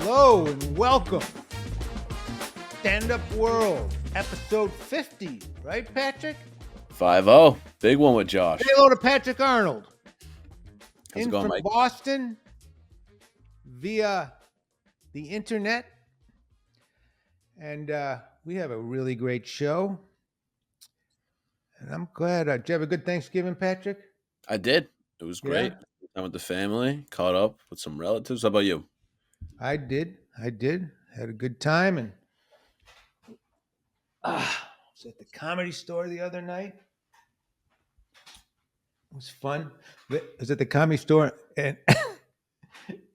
Hello and welcome. Stand-up World, episode 50, right, Patrick? 5-0. Big one with Josh. Say hello to Patrick Arnold. How's it going, from Mike? Boston via the internet. And we have a really great show. And I'm glad. Did you have a good Thanksgiving, Patrick? I did. It was great. Yeah. Time with the family, caught up with some relatives. How about you? I did. Had a good time. And I was at the Comedy Store the other night. It was fun. I was at the Comedy Store, and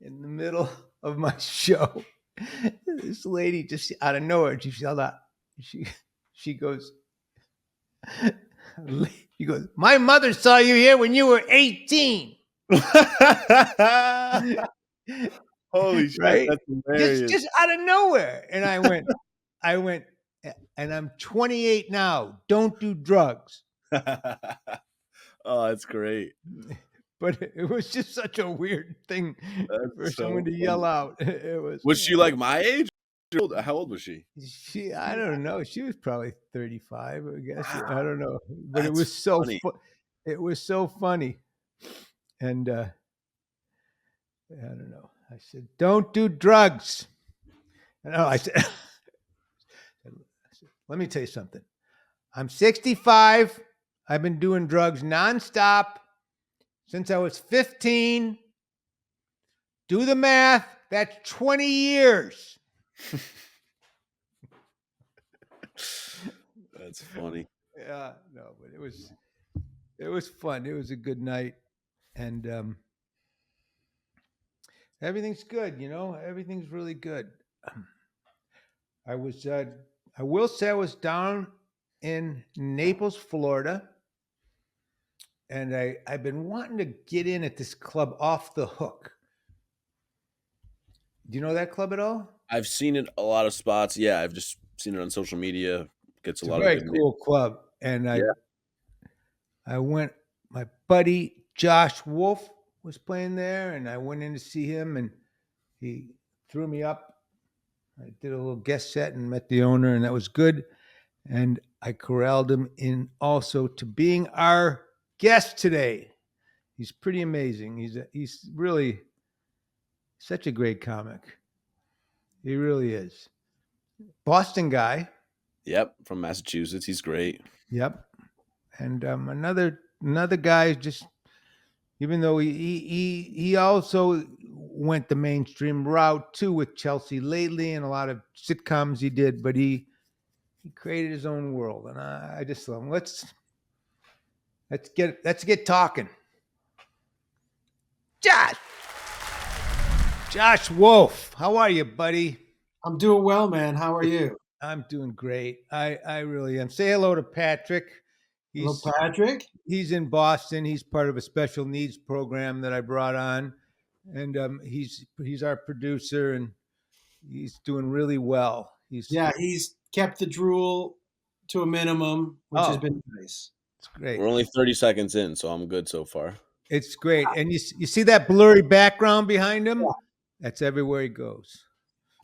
in the middle of my show, this lady just out of nowhere, she yelled out, she goes, "My mother saw you here when you were 18. Holy shit, right? that's hilarious. Just out of nowhere. And I went, and I'm 28 now. Don't do drugs. Oh, that's great. But it was just such a weird thing for someone to yell out. It Was she like my age? How old was she? I don't know. She was probably 35, I guess. Wow. I don't know. But it was so it was so funny. And I don't know. I said, "Don't do drugs." And I said, "Let me tell you something. I'm 65. I've been doing drugs nonstop since I was 15. Do the math. That's 20 years. That's funny. Yeah, no, but it was fun. It was a good night. And everything's good, everything's really good. I will say I was down in Naples, Florida. And I've been wanting to get in at this club, Off the Hook. Do you know that club at all? I've seen it a lot of spots. Yeah, I've just seen it on social media. Gets It's a lot very of good cool club. And I went, my buddy Josh Wolf was playing there, and I went in to see him, and he threw me up. I did a little guest set and met the owner, and that was good. And I corralled him in also to being our guest today. He's pretty amazing. He's really such a great comic. He really is. Boston guy. Yep, from Massachusetts. He's great. Yep. And another guy, just even though he also went the mainstream route too with Chelsea Lately and a lot of sitcoms he did, but he created his own world, and I just love him. Let's get talking. Josh Wolf, how are you, buddy? I'm doing well, man. How are you? I'm doing great. I really am. Say hello to Patrick. Hello, Patrick. He's in Boston. He's part of a special needs program that I brought on, and he's our producer, and he's doing really well. He's kept the drool to a minimum, which has been nice. It's great. We're only 30 seconds in, so I'm good so far. It's great. And you see that blurry background behind him? Yeah. That's everywhere he goes.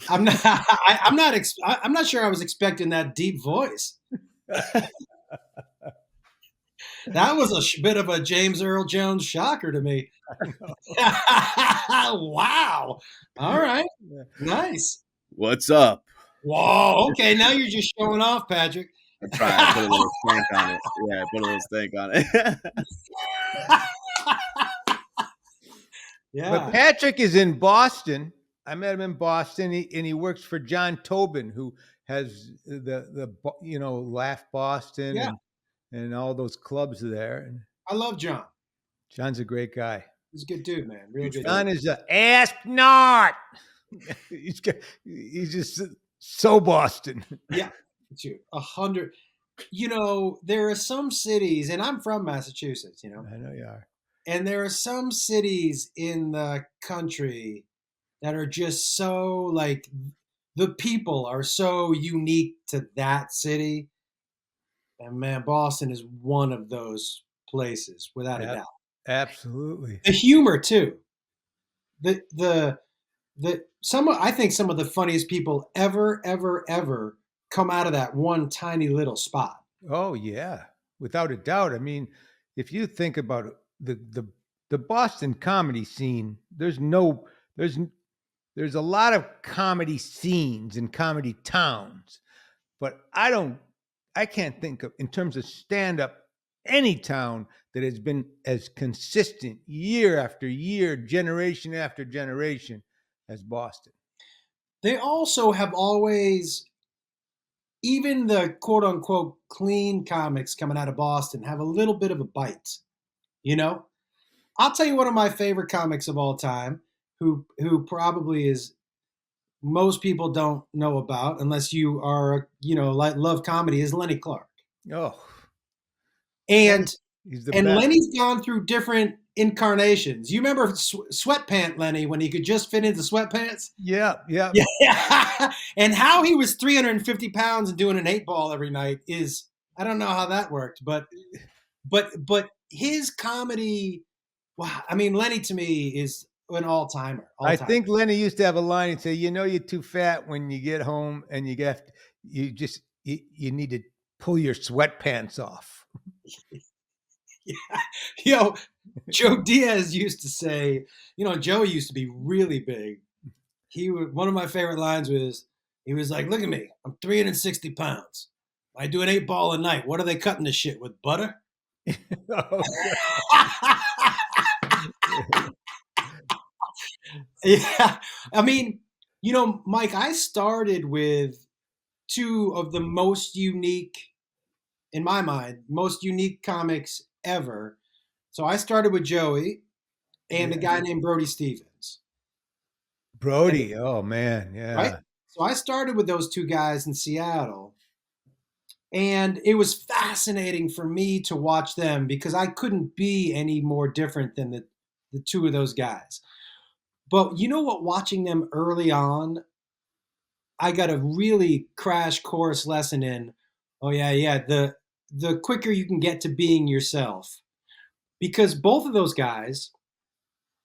I'm not sure I was expecting that deep voice. That was a bit of a James Earl Jones shocker to me. Wow. All right. Nice. What's up? Whoa. Okay. Now you're just showing off, Patrick. I tried. I put a little stank on it. Yeah, I put a little stank on it. Yeah. But Patrick is in Boston. I met him in Boston, and he works for John Tobin, who has the Laugh Boston and all those clubs there. And I love John. John's a great guy. He's a good dude, man. Real good. John is ask not. He's just so Boston. Yeah, 100. There are some cities, and I'm from Massachusetts. I know you are. And there are some cities in the country that are just so, like, the people are so unique to that city. And man, Boston is one of those places, without a doubt. Absolutely. The humor too. The I think some of the funniest people ever come out of that one tiny little spot. Oh yeah, without a doubt. I mean, if you think about it, the Boston comedy scene, there's there's a lot of comedy scenes in comedy towns, but I can't think of, in terms of stand up, any town that has been as consistent year after year, generation after generation as Boston. They also have always, even the quote unquote clean comics coming out of Boston, have a little bit of a bite. You know, I'll tell you one of my favorite comics of all time, who probably is most people don't know about unless you are, like love comedy, is Lenny Clark. Oh, Lenny, And he's the and best. Lenny's gone through different incarnations. You remember sweatpant Lenny when he could just fit into sweatpants? Yeah, yeah. Yeah. And how he was 350 pounds and doing an 8 ball every night is, I don't know how that worked, but his comedy, wow. I mean, Lenny to me is an all timer, all I timer. think Lenny used to have a line and say, "You know, you're too fat when you get home, and you need to pull your sweatpants off." Yo, Joe Diaz used to say, Joe used to be really big. One of my favorite lines was, he was like, "Look at me, I'm 360 pounds. I do an 8 ball a night. What are they cutting this shit with, butter?" Oh, Yeah. I mean, Mike, I started with two of the most unique, in my mind, most unique comics ever. So I started with Joey and a yeah. guy named Brody Stevens. And, Brody. Oh man, right? yeah, So I started with those two guys in Seattle. And it was fascinating for me to watch them because I couldn't be any more different than the two of those guys. But you know what? Watching them early on, I got a really crash course lesson in. Oh yeah, yeah. The quicker you can get to being yourself, because both of those guys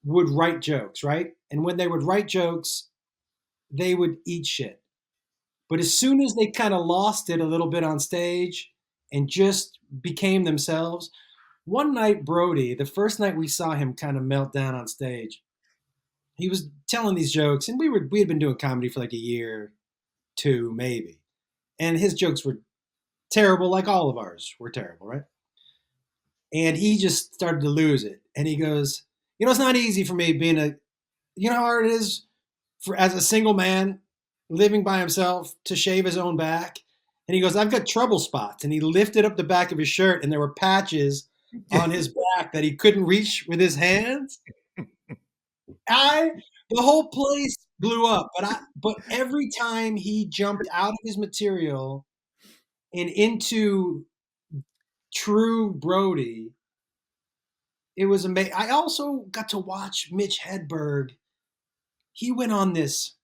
would write jokes, right? And when they would write jokes, they would eat shit. But as soon as they kind of lost it a little bit on stage and just became themselves, one night Brody, the first night we saw him kind of melt down on stage, he was telling these jokes, and we had been doing comedy for like a year, two maybe, and his jokes were terrible, like all of ours were terrible, right? And he just started to lose it, and he goes, it's not easy for me being how hard it is for as a single man living by himself to shave his own back. And he goes, I've got trouble spots. And he lifted up the back of his shirt, and there were patches on his back that he couldn't reach with his hands. I The whole place blew up, but every time he jumped out of his material and into true Brody, it was amazing. I also got to watch Mitch Hedberg. He went on this.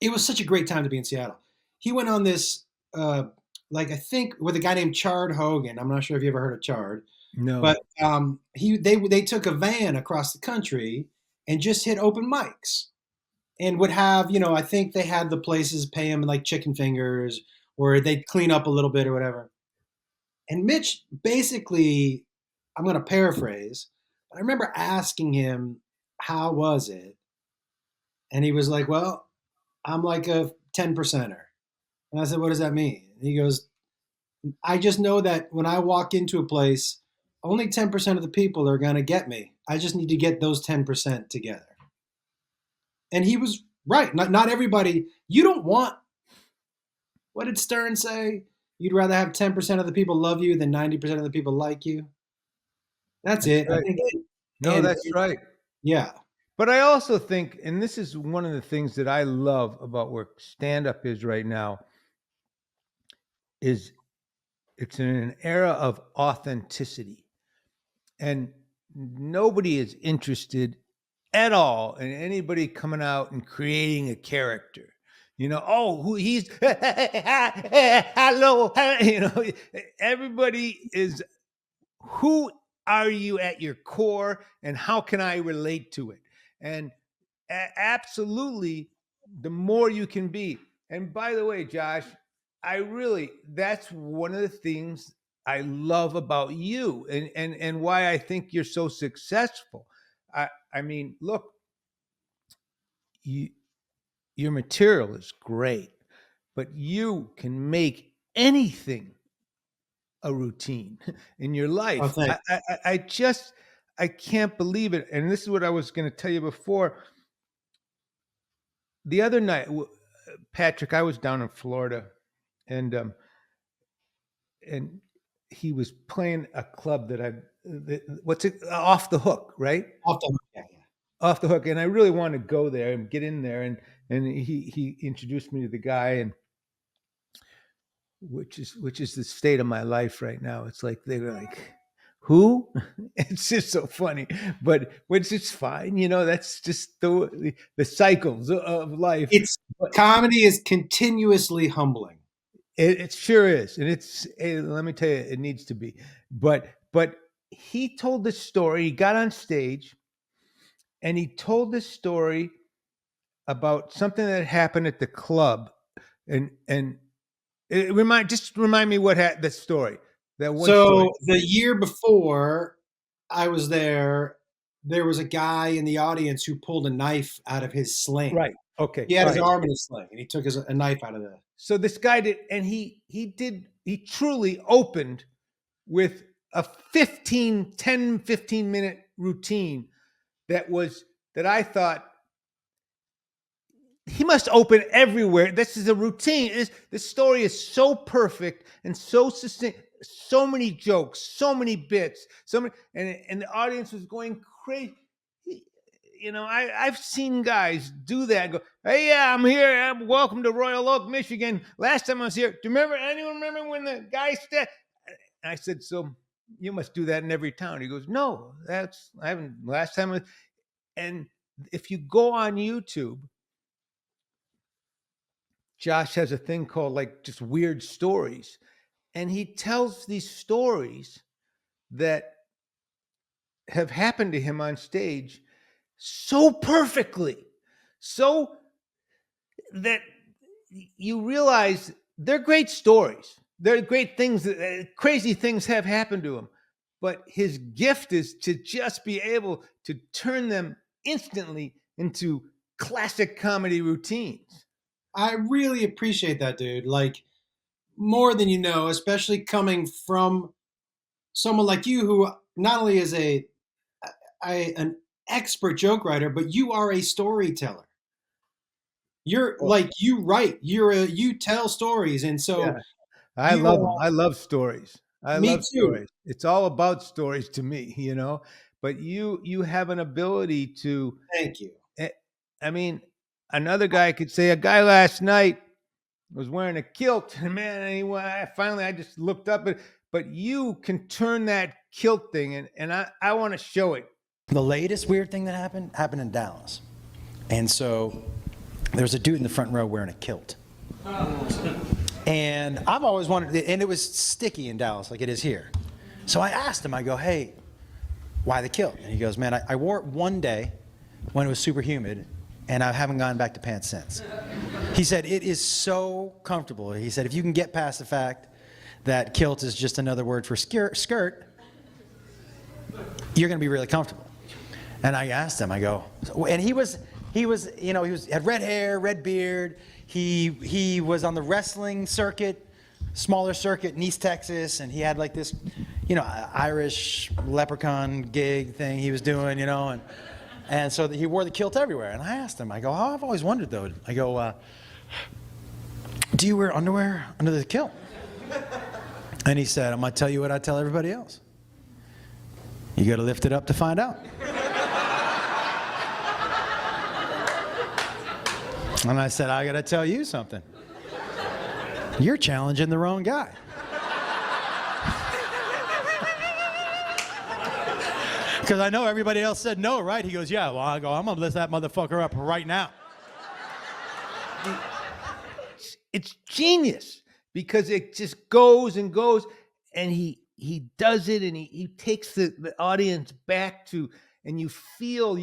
It was such a great time to be in Seattle. He went on this, like I think with a guy named Chard Hogan. I'm not sure if you ever heard of Chard, but no, they took a van across the country and just hit open mics and would have, I think they had the places pay him like chicken fingers or they'd clean up a little bit or whatever. And Mitch basically, I'm going to paraphrase, but I remember asking him, how was it? And he was like, well, I'm like a 10 percenter. And I said, what does that mean? And he goes, I just know that when I walk into a place, only 10% of the people are going to get me. I just need to get those 10% together. And he was right. Not everybody, you don't want, what did Stern say? You'd rather have 10% of the people love you than 90% of the people like you. That's that's it. I right. think, No, and that's right. yeah, But I also think, and this is one of the things that I love about where stand up is right now, is it's in an era of authenticity. And nobody is interested at all in anybody coming out and creating a character. Oh, who he's hello, everybody is, who are you at your core and how can I relate to it? And absolutely, the more you can be. And by the way, Josh, that's one of the things I love about you, and why I think you're so successful. I mean, look, you, your material is great, but you can make anything a routine in your Oh, life. thank I can't believe it. And this is what I was going to tell you before. The other night, Patrick, I was down in Florida, and and he was playing a club what's it, Off the Hook, right? off the hook. Yeah, yeah. Off the Hook, and I really wanted to go there and get in there, and he introduced me to the guy, and which is the state of my life right now. It's like they were like, who? It's just so funny, but which is fine, that's just the cycles of life. It's But comedy is continuously humbling. it sure is, and let me tell you, it needs to be. But he told this story. He got on stage, and he told this story about something that happened at the club, and remind me the story. That one story. So the year before I was there was a guy in the audience who pulled a knife out of his sling. Right. Okay. He had All his right. arm in his sling, and he took a knife out of the. So this guy did, and he truly opened with a 15 minute routine that I thought he must open everywhere. This is a routine. This story is so perfect and so succinct. So many jokes, so many bits, and the audience was going crazy. I've seen guys do that and go, "Hey, yeah, I'm here. Welcome to Royal Oak, Michigan. Last time I was here, do you remember? Anyone remember when the guy said?" I said, "So you must do that in every town." He goes, "No, I haven't. Last time." And if you go on YouTube, Josh has a thing called like just weird stories, and he tells these stories that have happened to him on stage so perfectly, so that you realize they're great stories. They're great things. Crazy things have happened to him, but his gift is to just be able to turn them instantly into classic comedy routines. I really appreciate that, dude. Like more than you know, especially coming from someone like you who not only is an expert joke writer, but you are a storyteller. You're Well, like you write. You tell stories, and yeah, so I you love are. them. I love stories. I Me love too. stories. It's all about stories to me. But you have an ability to. Thank you. eh, I mean, another guy could say a guy last night was wearing a kilt, and man, finally I just looked up at. But you can turn that kilt thing, and I want to show it. The latest weird thing that happened in Dallas. And so there was a dude in the front row wearing a kilt. And I've always wanted, and it was sticky in Dallas like it is here. So I asked him, I go, "Hey, why the kilt?" And he goes, "Man, I wore it one day when it was super humid, and I haven't gone back to pants since." He said, "It is so comfortable." He said, "If you can get past the fact that kilt is just another word for skirt, you're going to be really comfortable." And I asked him, I go, and he had red hair, red beard. He was on the wrestling circuit, smaller circuit in East Texas, and he had like this, Irish leprechaun gig thing he was doing, and so he wore the kilt everywhere. And I asked him, I go, "Oh, I've always wondered though." I go, "Do you wear underwear under the kilt?" And he said, "I'm gonna tell you what I tell everybody else. You got to lift it up to find out." And I said, "I got to tell you something. You're challenging the wrong guy." Because I know everybody else said no, right? He goes, "Yeah." Well, I go, "I'm going to lift that motherfucker up right now." It's genius because it just goes and goes, and he does it, and he takes the audience back to, and you feel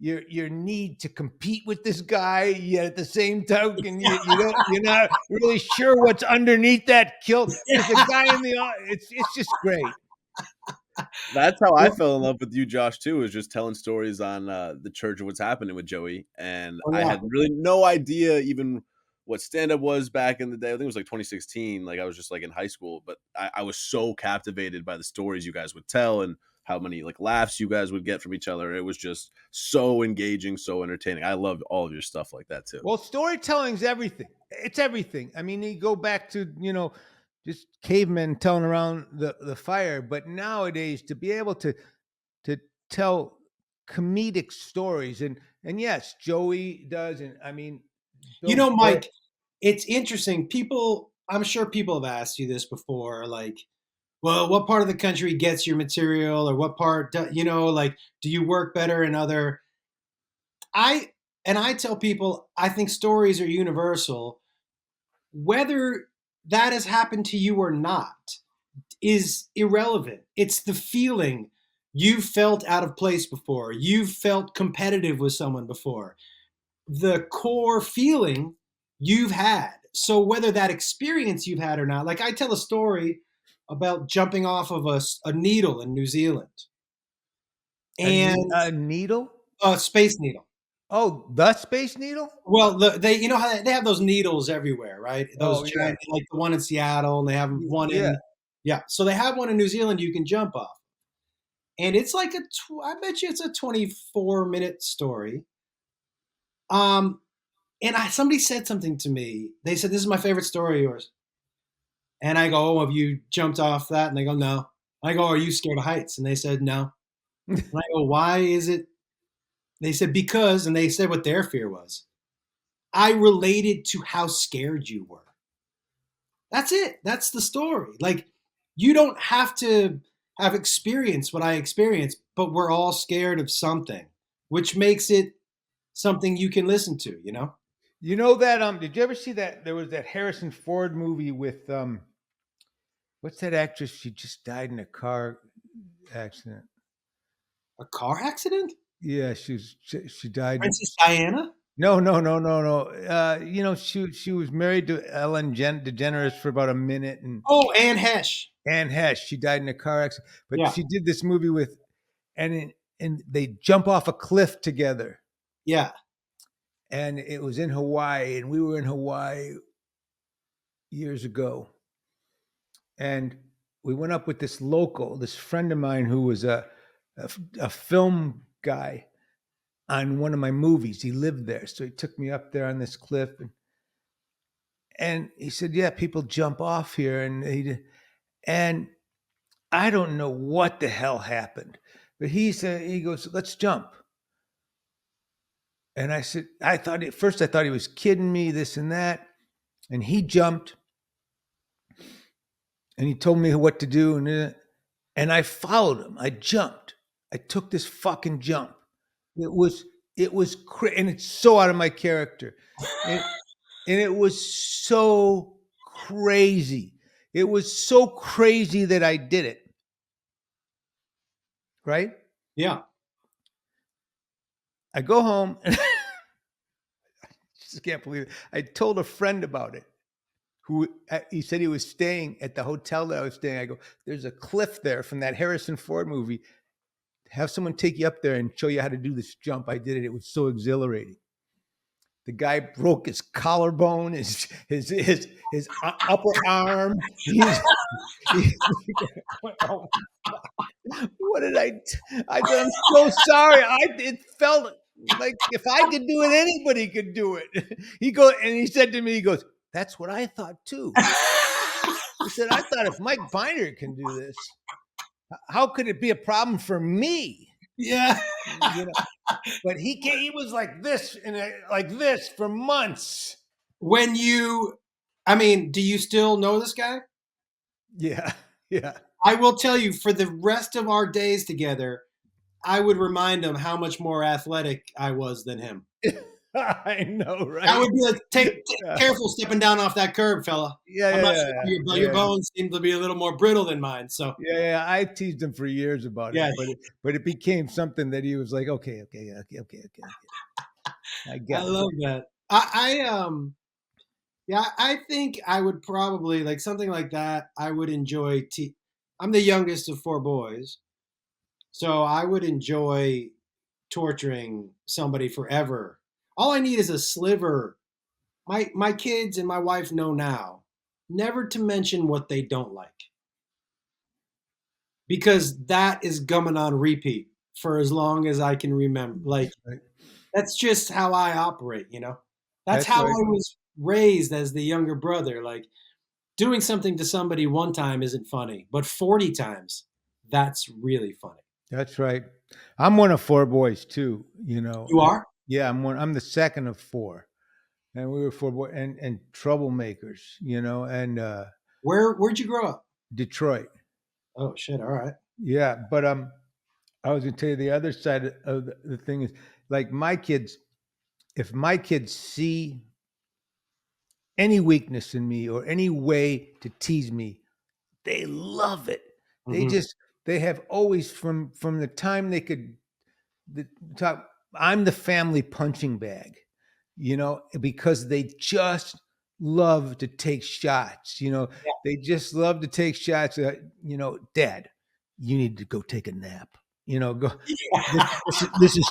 your need to compete with this guy, yet at the same token you're not really sure what's underneath that kilt. There's a guy in the it's just great. That's how I fell in love with you, Josh, too, is just telling stories on the church of what's happening with Joey. And Oh, I yeah. had really no idea even what stand-up was back in the day. I think it was like 2016. Like I was just like in high school, but I was so captivated by the stories you guys would tell and how many like laughs you guys would get from each other. It was just so engaging, so entertaining. I love all of your stuff like that too. Well, storytelling's everything. It's everything. I mean, you go back to, just cavemen telling around the fire, but nowadays to be able to tell comedic stories and yes, Joey does, and I mean, Bill Burr. Mike, it's interesting. I'm sure people have asked you this before, like, well, what part of the country gets your material, or what part, like, do you work better in other? I tell people, I think stories are universal. Whether that has happened to you or not is irrelevant. It's the feeling. You've felt out of place before. You've felt competitive with someone before. The core feeling you've had. So whether that experience you've had or not, like I tell a story about jumping off of a needle in New Zealand, and A needle? a space needle. Oh, the Space Needle? Well, they how they have those needles everywhere, right? Those Oh, yeah. giant, like the one in Seattle, and they have one Yeah. in, yeah. So they have one in New Zealand you can jump off, and it's like I bet you it's a 24-minute story. And somebody said something to me. They said, "This is my favorite story of yours." And I go, "Oh, have you jumped off that?" And they go, "No." I go, "Are you scared of heights?" And they said, "No." And I go, "Why is it?" They said, "Because," and they said what their fear was. I related to how scared you were. That's it. That's the story. Like, you don't have to have experienced what I experienced, but we're all scared of something, which makes it something you can listen to, You know that did you ever see that there was that Harrison Ford movie with what's that actress? She just died in a car accident. A car accident? Yeah, she died. Princess Diana? No, no, no, no, no. She was married to Ellen DeGeneres for about a minute, and Oh, Anne Hesh. Anne Hesh. She died in a car accident, but Yeah. she did this movie with, and they jump off a cliff together, Yeah. and it was in Hawaii, and we were in Hawaii years ago, and we went up with this friend of mine who was a film guy on one of my movies. He lived there, so he took me up there on this cliff, and he said, "Yeah, people jump off here," and I don't know what the hell happened, but he goes, "Let's jump." And I said, at first I thought he was kidding me, this and that, and he jumped, and he told me what to do, and I followed him. I jumped. I took this fucking jump. It was and it's so out of my character, and it was so crazy. It was so crazy that I did it. Right? Yeah. I go home and I just can't believe it. I told a friend about it. He said he was staying at the hotel that I was staying. I go, "There's a cliff there from that Harrison Ford movie. Have someone take you up there and show you how to do this jump." I did it. It was so exhilarating. The guy broke his collarbone, his upper arm. Oh, what did I? I'm so sorry. It felt like if I could do it, anybody could do it. He said to me, he goes, "That's what I thought too." He said, "I thought if Mike Viner can do this, how could it be a problem for me?" Yeah. But he was like this and like this for months. Do you still know this guy? Yeah, yeah. I will tell you, for the rest of our days together, I would remind him how much more athletic I was than him. I know, right? That would be like, take careful stepping down off that curb, fella. Yeah, I'm yeah, not yeah, sure, yeah, your yeah. bones seem to be a little more brittle than mine. So Yeah, yeah, I teased him for years about it, yeah, but it became something that he was like, okay, okay, yeah, okay, okay, okay, okay. I I get it. love that. Yeah, I think I would probably like something like that. I would enjoy. I'm the youngest of four boys, so I would enjoy torturing somebody forever. All I need is a sliver. My kids and my wife know now never to mention what they don't like, because that is coming on repeat for as long as I can remember. Like, Right. that's just how I operate, you know? That's That's how right. I was raised as the younger brother. Like, doing something to somebody one time isn't funny, but 40 times, that's really funny. That's right. I'm one of four boys too, you know. You are? Yeah, I'm the second of four. And we were four boys and troublemakers, you know, and Where'd you grow up? Detroit. Oh shit, all right. Yeah, but I was gonna tell you the other side of the thing is like my kids, if my kids see any weakness in me or any way to tease me, they love it. They Mhm. just they have always from the time they could the top I'm the family punching bag, you know, because they just love to take shots, you know. Yeah. They just love to take shots you know, dad, you need to go take a nap. You know, go this is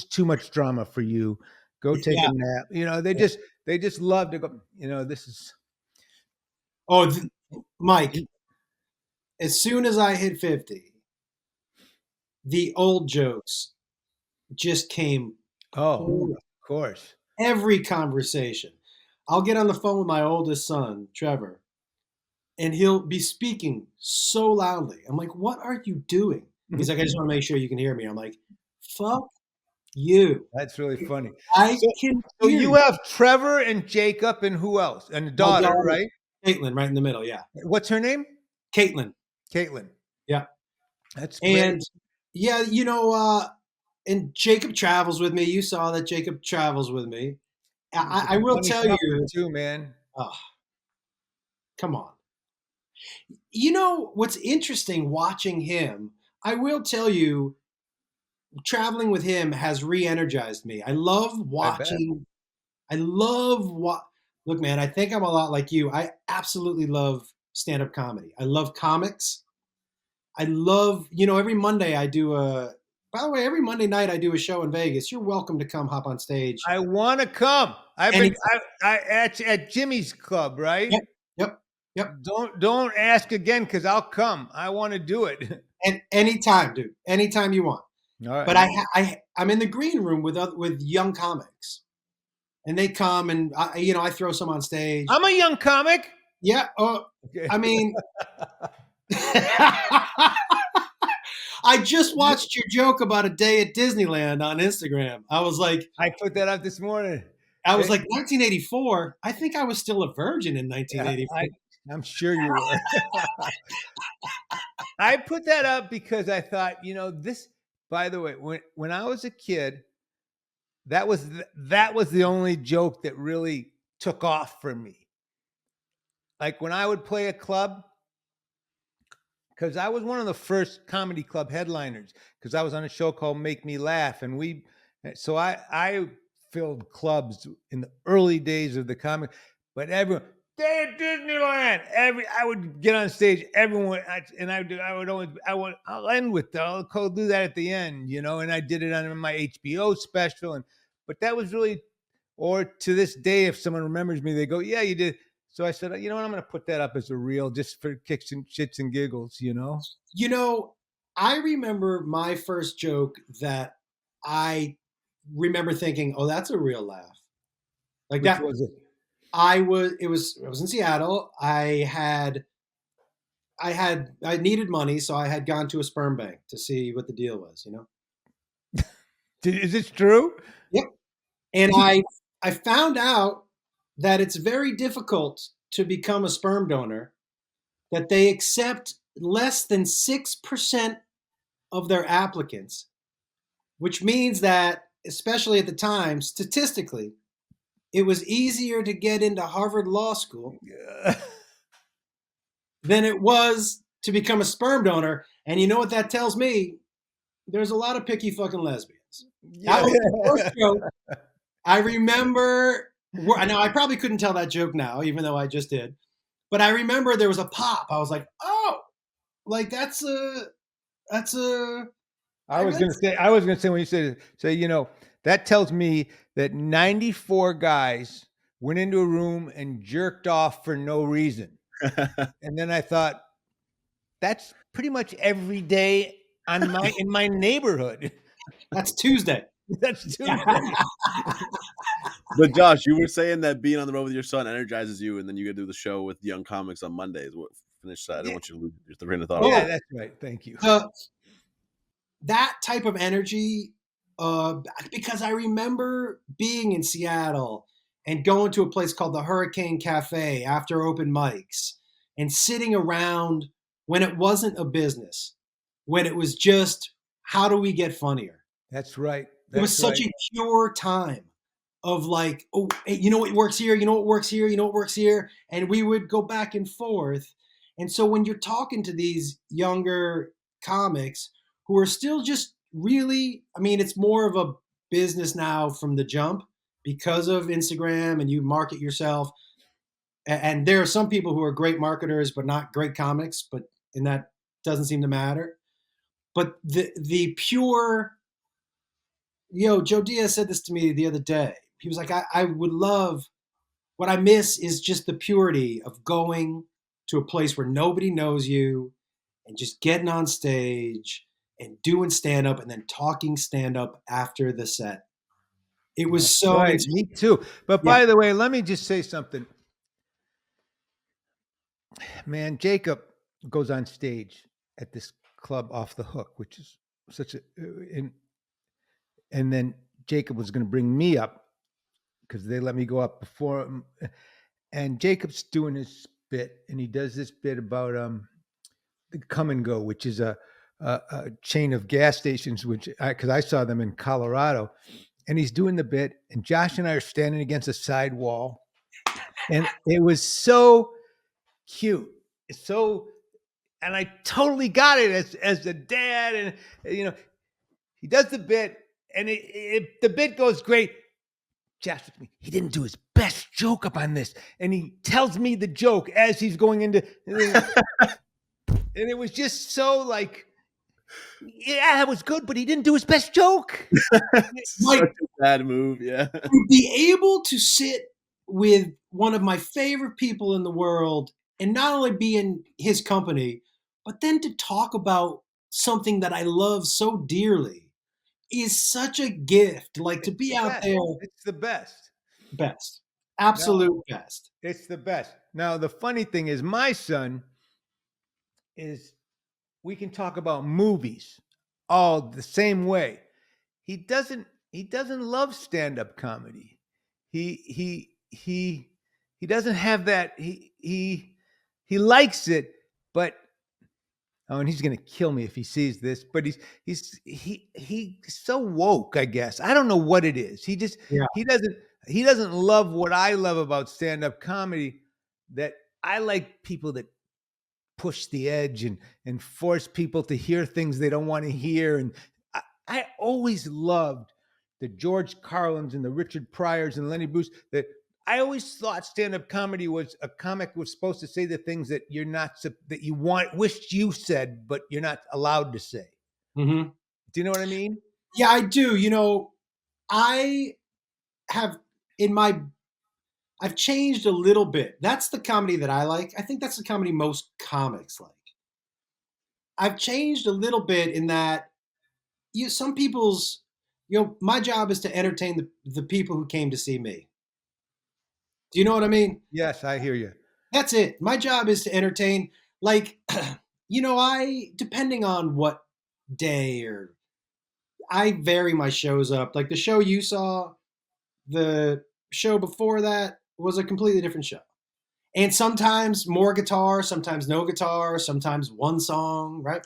too much drama for you. Go take a Yeah. nap. You know, they just love to go, you know, this is Oh, Mike, as soon as I hit 50, the old jokes just came oh, pouring. of course. Every conversation. I'll get on the phone with my oldest son, Trevor, and he'll be speaking so loudly. I'm like, "What are you doing?" He's like, "I just want to make sure you can hear me." I'm like, "Fuck you. That's really funny. I So can so hear you you." have Trevor and Jacob and who else? And a My daughter, daughter, right? Caitlin, right in the middle. Yeah. What's her name? Caitlin. Caitlin. Yeah. That's great. And yeah, and Jacob travels with me. You saw that Jacob travels with me. He's a I will funny tell fucker you, too, man. oh, come on. You know what's interesting watching him? I will tell you, traveling with him has re-energized me. I love I bet. watching. I love what. Look, man, I think I'm a lot like you. I absolutely love stand-up comedy. I love comics. I love, every Monday I do a. By the way, every Monday night I do a show in Vegas. You're welcome to come hop on stage. I want to come. I've been Anytime. I at Jimmy's club, right? Yep, yep, yep. Don't ask again because I'll come. I want to do it. And anytime, dude. Anytime you want. All right. But I'm in the green room with young comics, and they come and I throw some on stage. I'm a young comic. Yeah. Oh, Okay. I mean, I just watched your joke about a day at Disneyland on Instagram. I put that up this morning. I was Eh, like 1984. I think I was still a virgin in yeah, 1984. I'm sure you were. I put that up because I thought, you know, this. By the way, when I was a kid, that was the only joke that really took off for me. Like when I would play a club, because I was one of the first comedy club headliners. Because I was on a show called Make Me Laugh, and so I filled clubs in the early days of the comedy. But everyone, day at Disneyland. I would get on stage, everyone, I'll end with that. I'll go do that at the end, you know. And I did it on my HBO special, but that was really, or to this day, if someone remembers me, they go, "Yeah, you did." So I said, you know what, I'm going to put that up as a reel just for kicks and shits and giggles, you know. You know, I remember my first joke that I remember thinking, "Oh, that's a real laugh." Like Which that. was it? I was in Seattle. I needed money, so I had gone to a sperm bank to see what the deal was. Is this true? Yep. And I found out that it's very difficult to become a sperm donor, that they accept less than 6% of their applicants, which means that especially at the time, statistically, it was easier to get into Harvard Law School than it was to become a sperm donor. And you know what that tells me? There's a lot of picky fucking lesbians. That Yeah. was the first joke. I remember, now I probably couldn't tell that joke now, even though I just did. But I remember there was a pop. I was like, oh, like that's a. I was gonna say when you said that tells me that 94 guys went into a room and jerked off for no reason. And then I thought, that's pretty much every day in my neighborhood. That's Tuesday. That's Tuesday. But Josh, you were saying that being on the road with your son energizes you, and then you go do the show with young comics on Mondays. What finish that? I didn't want you to lose your train of thought. Yeah, that's right. Thank you. That type of energy, because I remember being in Seattle and going to a place called the Hurricane Cafe after open mics and sitting around when it wasn't a business, when it was just, how do we get funnier? That's right. It was such a pure time of like, oh, hey, you know what works here? You know what works here? You know what works here? And we would go back and forth. And so when you're talking to these younger comics who are still just really, I mean, it's more of a business now from the jump because of Instagram and you market yourself. And there are some people who are great marketers, but not great comics, and that doesn't seem to matter. But the pure, Joe Diaz said this to me the other day. He was like, I would love, what I miss is just the purity of going to a place where nobody knows you and just getting on stage and doing stand up and then talking stand up after the set. It was so right. Me too. But by the way, let me just say something. Man, Jacob goes on stage at this club Off the Hook, which is such a and then Jacob was going to bring me up because they let me go up before him. And Jacob's doing his bit, and he does this bit about the Come and Go, which is a chain of gas stations, because I saw them in Colorado. And he's doing the bit, and Josh and I are standing against a side wall, and it was so cute. It's so, and I totally got it as a dad, and he does the bit, and the bit goes great. Josh with me, he didn't do his best joke up on this, and he tells me the joke as he's going into, and it was just so like, yeah, it was good, but he didn't do his best joke. Such a bad move, yeah. To be able to sit with one of my favorite people in the world and not only be in his company, but then to talk about something that I love so dearly is such a gift. Like to be out there. It's the best. Best. Absolute best. It's the best. Now, the funny thing is my son is, we can talk about movies all the same way. He doesn't love stand-up comedy. He doesn't have that. He likes it, but and he's gonna kill me if he sees this, but he's so woke, I guess. I don't know what it is. He doesn't love what I love about stand-up comedy, that I like people that push the edge and force people to hear things they don't want to hear. And I always loved the George Carlins and the Richard Pryors and Lenny Bruce. That I always thought stand-up comedy was a comic was supposed to say the things that you're not, that you wished you said, but you're not allowed to say. Mm-hmm. Do you know what I mean? Yeah, I do. I have I've changed a little bit. That's the comedy that I like. I think that's the comedy most comics like. I've changed a little bit in that some people's, my job is to entertain the people who came to see me. Do you know what I mean? Yes, I hear you. That's it. My job is to entertain. Like, depending on what day I vary my shows up. Like the show you saw, the show before that was a completely different show. And sometimes more guitar, sometimes no guitar, sometimes one song, right?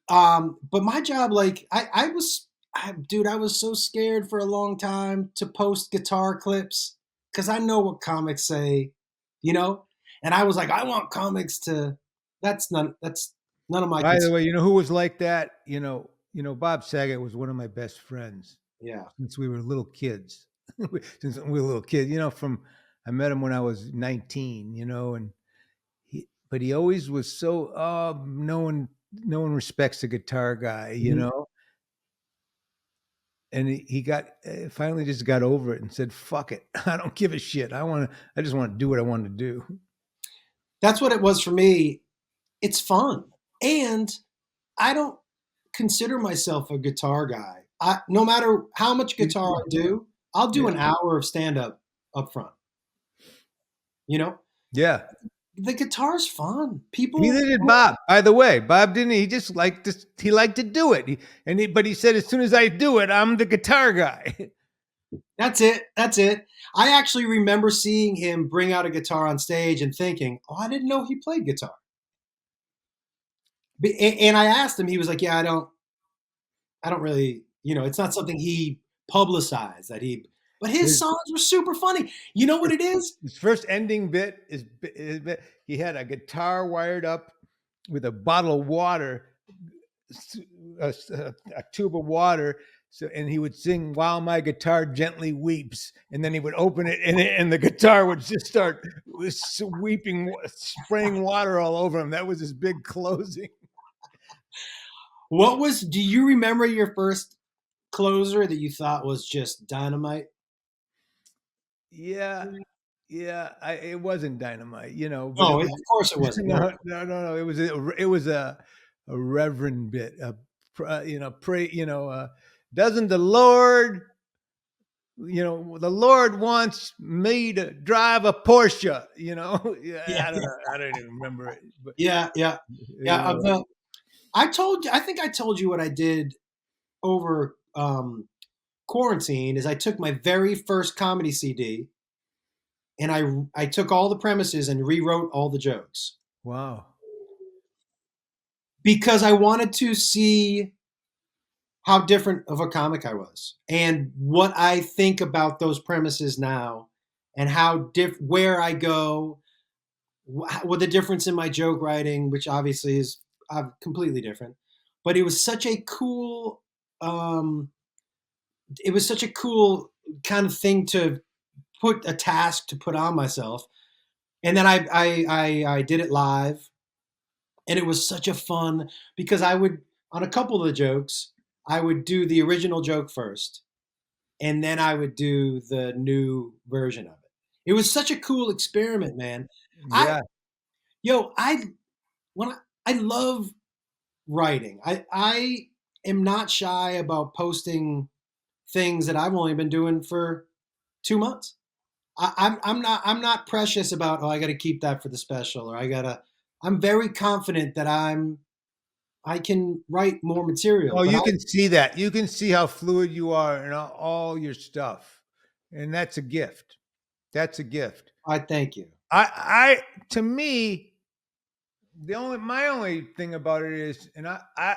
But my job, like I dude, I was so scared for a long time to post guitar clips because I know what comics say, you know. And I was like, I want comics to. That's none of my By the concern. way, you know who was like that? Bob Saget was one of my best friends Yeah. since we were little kids. Since we were little kids, from I met him when I was 19, and but he always was so no one respects a guitar guy, Mhm. and he got finally just got over it and said, "Fuck it, I don't give a shit. I just want to do what I want to do." That's what it was for me. It's fun, and I don't consider myself a guitar guy. No matter how much guitar I do, I'll do Yeah, an hour of stand up front. You know, yeah. the guitar's fun. People, Neither did Bob. By the way, Bob didn't. He just liked to. He liked to do it. But he said, as soon as I do it, I'm the guitar guy. that's it. That's it. I actually remember seeing him bring out a guitar on stage and thinking, "Oh, I didn't know he played guitar." And I asked him, he was like, "Yeah, I don't really, it's not something he publicized that he." But his His, songs were super funny. You know what it is? his first ending bit he had a guitar wired up with a bottle of water, a tube of water. So, and he would sing "While My Guitar Gently Weeps," and then he would open it, and the guitar would just start weeping, spraying water all over him. That was his big closing. Do you remember your first closer that you thought was just dynamite? Yeah, yeah. It wasn't dynamite, but it No, was of course it wasn't. No. no. It was a reverend bit. Pray. Doesn't the Lord? The Lord wants me to drive a Porsche. Yeah, Yeah, I don't know. I don't even remember it, but yeah, yeah, you yeah. know, I think I told you what I did over quarantine. Is I took my very first comedy CD and I took all the premises and rewrote all the jokes wow. because I wanted to see how different of a comic I was and what I think about those premises now and where I go, with the difference in my joke writing, which obviously is completely different. But um, it was such a cool kind of thing to put a task to put on myself. And then I did it live, and it was such a fun because I would on a couple of the jokes I would do the original joke first, and then I would do the new version of it. It was such a cool experiment, man. I Yeah. yo I when I love writing. I am not shy about posting things that I've only been doing for 2 months. I'm not precious about, oh, I got to keep that for the special, or I gotta. I'm very confident that I can write more material. Oh, But you can see that. You can see how fluid you are in all your stuff, and that's a gift. That's a gift. I thank you. To me, my only thing about it is, and I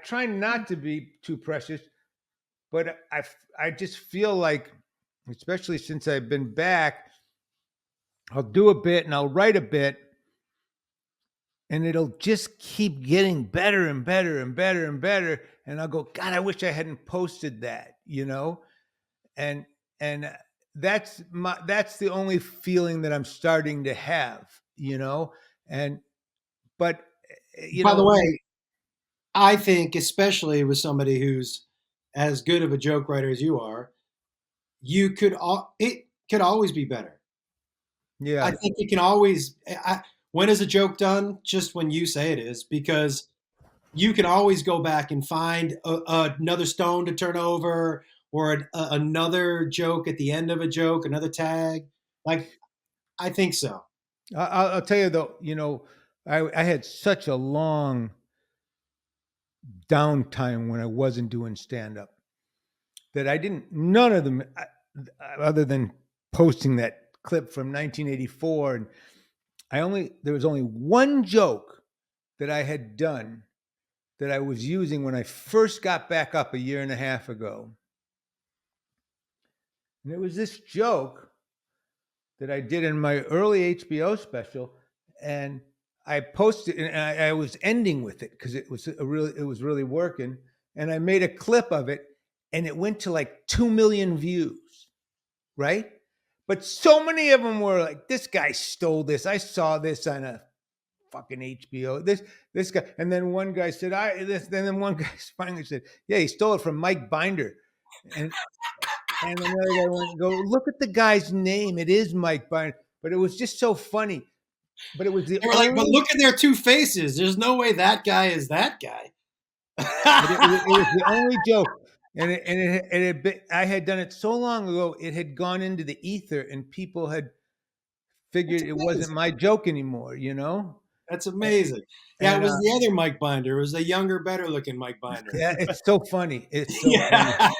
try not to be too precious, but I just feel like, especially since I've been back, I'll do a bit and I'll write a bit, and it'll just keep getting better and better and better and better, and I'll go, God, I wish I hadn't posted that. and and that's the only feeling that I'm starting to have. And but you By the know way, I think especially with somebody who's as good of a joke writer as you are, it could always be better. I yeah. think it can always. When is a joke done? Just when you say it is, because you can always go back and find another stone to turn over, or another joke at the end of a joke, another tag. Like, I think so. I'll tell you though, I had such a long downtime when I wasn't doing stand up that I didn't, none of them, other than posting that clip from 1984. And there was only one joke that I had done that I was using when I first got back up a year and a half ago. And it was this joke that I did in my early HBO special, and I posted, and I was ending with it because it was really working, and I made a clip of it, and it went to like 2 million views, right? But so many of them were like, "This guy stole this. I saw this on a fucking HBO. This guy." And then one guy said, "I this." Then one guy finally said, "Yeah, he stole it from Mike Binder," and another guy went, "Go look at the guy's name. It is Mike Binder." But it was just so funny. But it was the They were like, but only. look at their two faces. There's no way that guy is that guy. It was the only joke, I had done it so long ago. It had gone into the ether, and people had That's figured it wasn't amazing. my joke anymore. You know, That's amazing. Yeah, it and was the other Mike Binder. It was the younger, better looking Mike Binder. yeah, it's so funny. It's so funny. Yeah.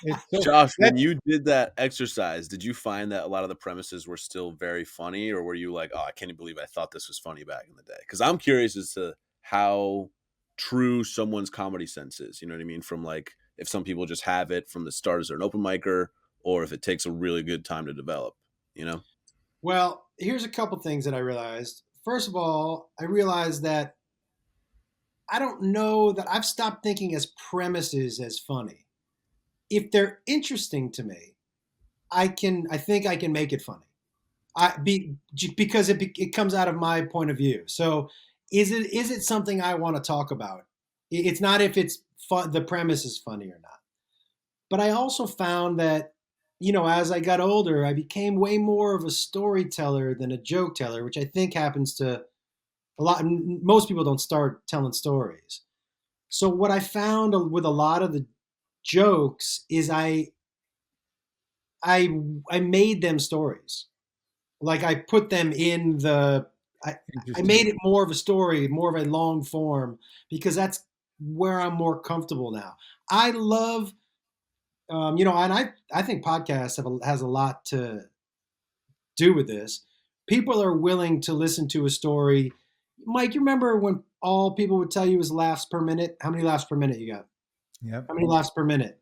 It's so Josh, when that's you did that exercise, did you find that a lot of the premises were still very funny, or were you like, "Oh, I can't believe I thought this was funny back in the day"? Because I'm curious as to how true someone's comedy sense is. You know what I mean? From like, if some people just have it from the start as an open micer, or if it takes a really good time to develop. You know? Well, here's a couple things that I realized. First of all, I realized that I don't know that I've stopped thinking as premises as funny. If they're interesting to me, I think I can make it funny. Because it comes out of my point of view. So is it something I want to talk about? It's not if it's fun, the premise is funny or not. But I also found that, as I got older, I became way more of a storyteller than a joke teller, which I think happens to a lot. Most people don't start telling stories. So what I found with a lot of the jokes is I I made them stories. Like I put them in the I interesting. made it more of a story, more of a long form, because that's where I'm more comfortable now. I love and I think podcasts has a lot to do with this. People are willing to listen to a story. Mike, you remember when all people would tell you was laughs per minute? How many laughs per minute you got? Yep. How many laughs per minute?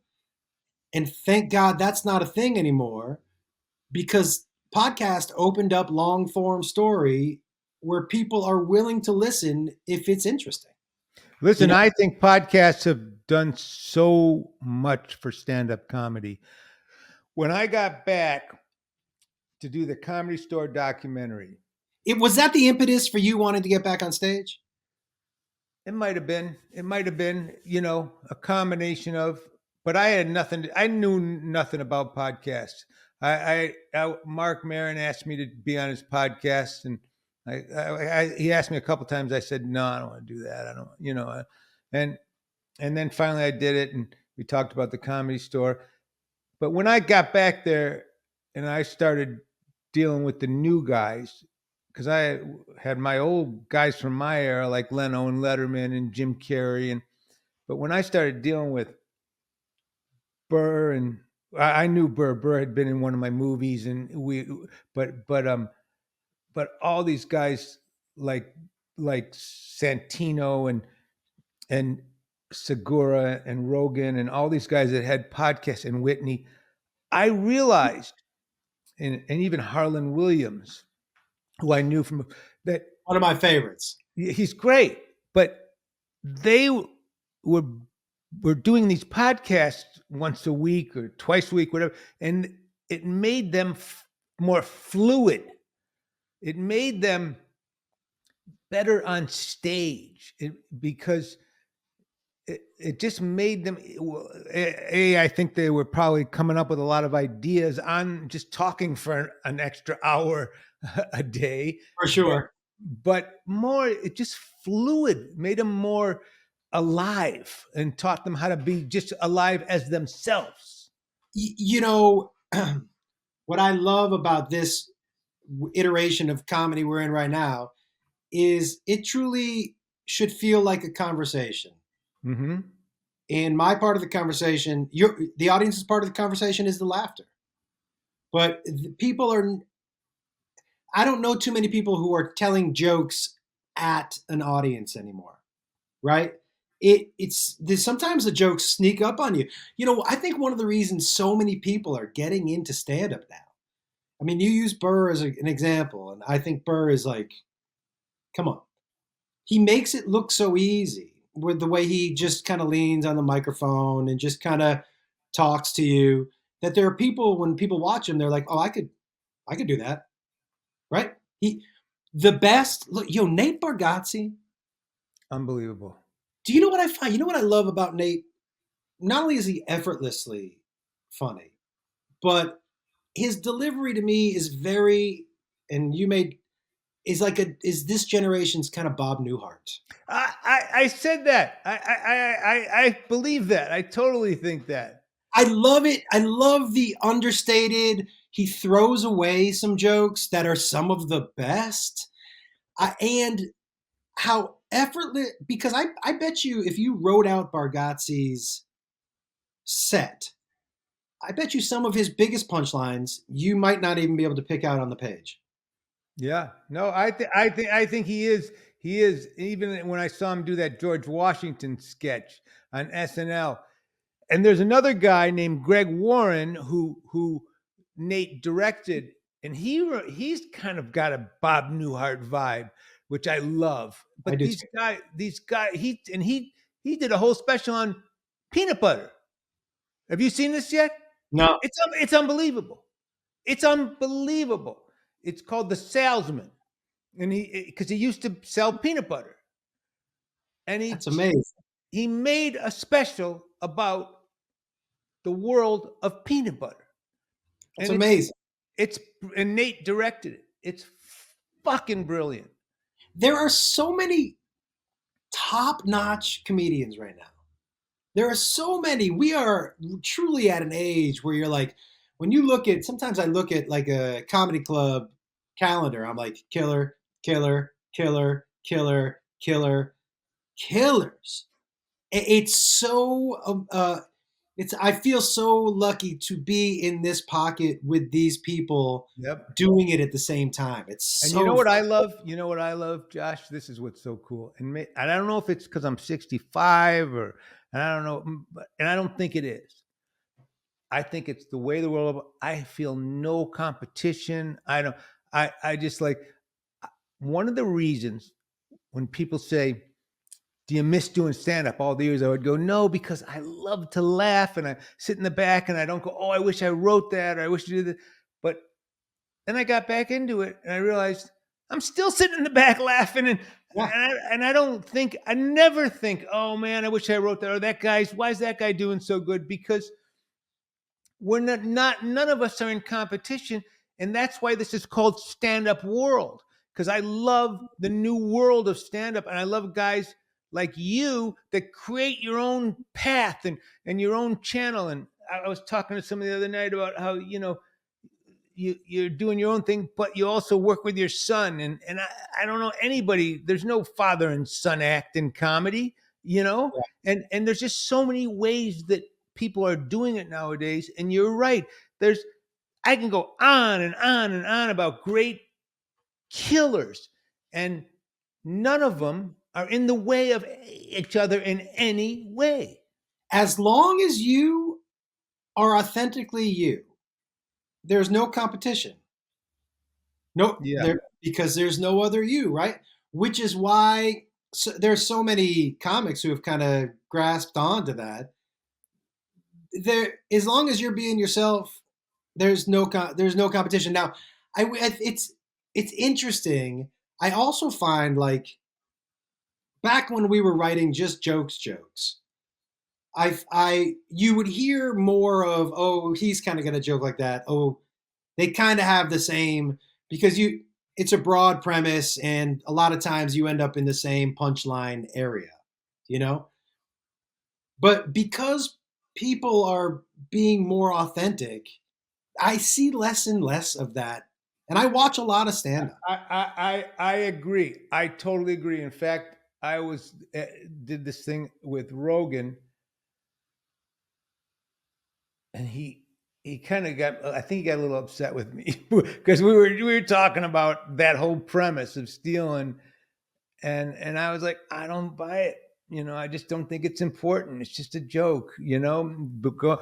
And thank God that's not a thing anymore, because podcast opened up long form story where people are willing to listen if it's interesting. You Listen, know, I think podcasts have done so much for stand-up comedy. When I got back to do the Comedy Store documentary, it was that the impetus for you wanting to get back on stage? it might have been. It might have been, a combination of. But I had nothing. I knew nothing about podcasts. Mark Maron asked me to be on his podcast, and he asked me a couple times. I said, "No, I don't want to do that. I don't." And and then finally I did it, and we talked about the Comedy Store. But when I got back there, and I started dealing with the new guys, because I had my old guys from my era like Leno and Letterman and Jim Carrey, but when I started dealing with Burr, and I knew Burr. Burr had been in one of my movies, and but all these guys like Santino and Segura and Rogan and all these guys that had podcasts, and Whitney, I realized, and even Harlan Williams, who I knew from that, One of my favorites. he's great, but they were doing these podcasts once a week or twice a week, whatever, and it made them more fluid. It made them better on stage, because it just made them. I think they were probably coming up with a lot of ideas on just talking for an extra hour a day, For sure. but more, it just fluid, made them more alive, and taught them how to be just alive as themselves. You know, what I love about this iteration of comedy we're in right now is it truly should feel like a conversation. Mm-hmm. And my part of the conversation, the audience's part of the conversation is the laughter. But people are, I don't know too many people who are telling jokes at an audience anymore, right? sometimes the jokes sneak up on you. I think one of the reasons so many people are getting into stand up now. I mean, you use Burr as an example, and I think Burr is like, come on. He makes it look so easy with the way he just kind of leans on the microphone and just kind of talks to you, that there are people, when people watch him, they're like, oh, I could do that. Right? The best, look, Nate Bargatze. Unbelievable. Do you know what I find? You know what I love about Nate? Not only is he effortlessly funny, but his delivery to me is very, and is this generation's kind of Bob Newhart. I said that. I believe that. I totally think that. I love it. I love the understated. He throws away some jokes that are some of the best. And how effortless, because I bet you if you wrote out Bargatze's set, I bet you some of his biggest punchlines you might not even be able to pick out on the page. Yeah. No, I think he is. He is. Even when I saw him do that George Washington sketch on SNL, and there's another guy named Greg Warren who Nate directed, and he's kind of got a Bob Newhart vibe, which I love. I But do these too. guys, he did a whole special on peanut butter. Have you seen this yet? No, It's unbelievable. It's unbelievable. It's called The Salesman, and because he used to sell peanut butter, and that's amazing. he made a special about the world of peanut butter, That's and amazing. it's and Nate directed it. It's fucking brilliant. There are so many top-notch comedians right now. There are so many. We are truly at an age where you're like, when you look at, sometimes I look at like a comedy club calendar, I'm like, killer, killer, killer, killer, killer, killers. It's so, I feel so lucky to be in this pocket with these people Yep. doing it at the same time. It's And you know so what I fun. love? You know what I love, Josh? This is what's so cool. And I don't know if it's because I'm 65 and I don't know, and I don't think it is. I think it's the way the world. I feel no competition. I don't. I just like one of the reasons when people say, "Do you miss doing stand up?" All the years I would go, "No," because I love to laugh and I sit in the back and I don't go, "Oh, I wish I wrote that or I wish I did that." But then I got back into it and I realized I'm still sitting in the back laughing Yeah. I don't think I never think, "Oh man, I wish I wrote that," or why is that guy doing so good? Because we're not none of us are in competition, and that's why this is called stand up world, because I love the new world of stand up and I love guys like you that create your own path and your own channel. And I was talking to somebody the other night about how you're doing your own thing, but you also work with your son. And I don't know anybody, there's no father and son act in comedy, Yeah. and there's just so many ways that people are doing it nowadays. And you're right. I can go on and on and on about great killers, and none of them are in the way of each other in any way. As long as you are authentically you, there's no competition. No, Yeah. because there's no other you, right? Which is why there's so many comics who have kind of grasped onto that. As long as you're being yourself, there's no competition. Now, it's interesting. I also find like back when we were writing just jokes. You would hear more of, oh, he's kind of gonna joke like that. Oh, they kind of have the same, because it's a broad premise and a lot of times you end up in the same punchline area, you know? But because people are being more authentic, I see less and less of that. And I watch a lot of stand up. I agree. I totally agree. In fact, I was did this thing with Rogan, and he kind of got. I think he got a little upset with me because we were talking about that whole premise of stealing, and I was like, I don't buy it. I just don't think it's important. It's just a joke, because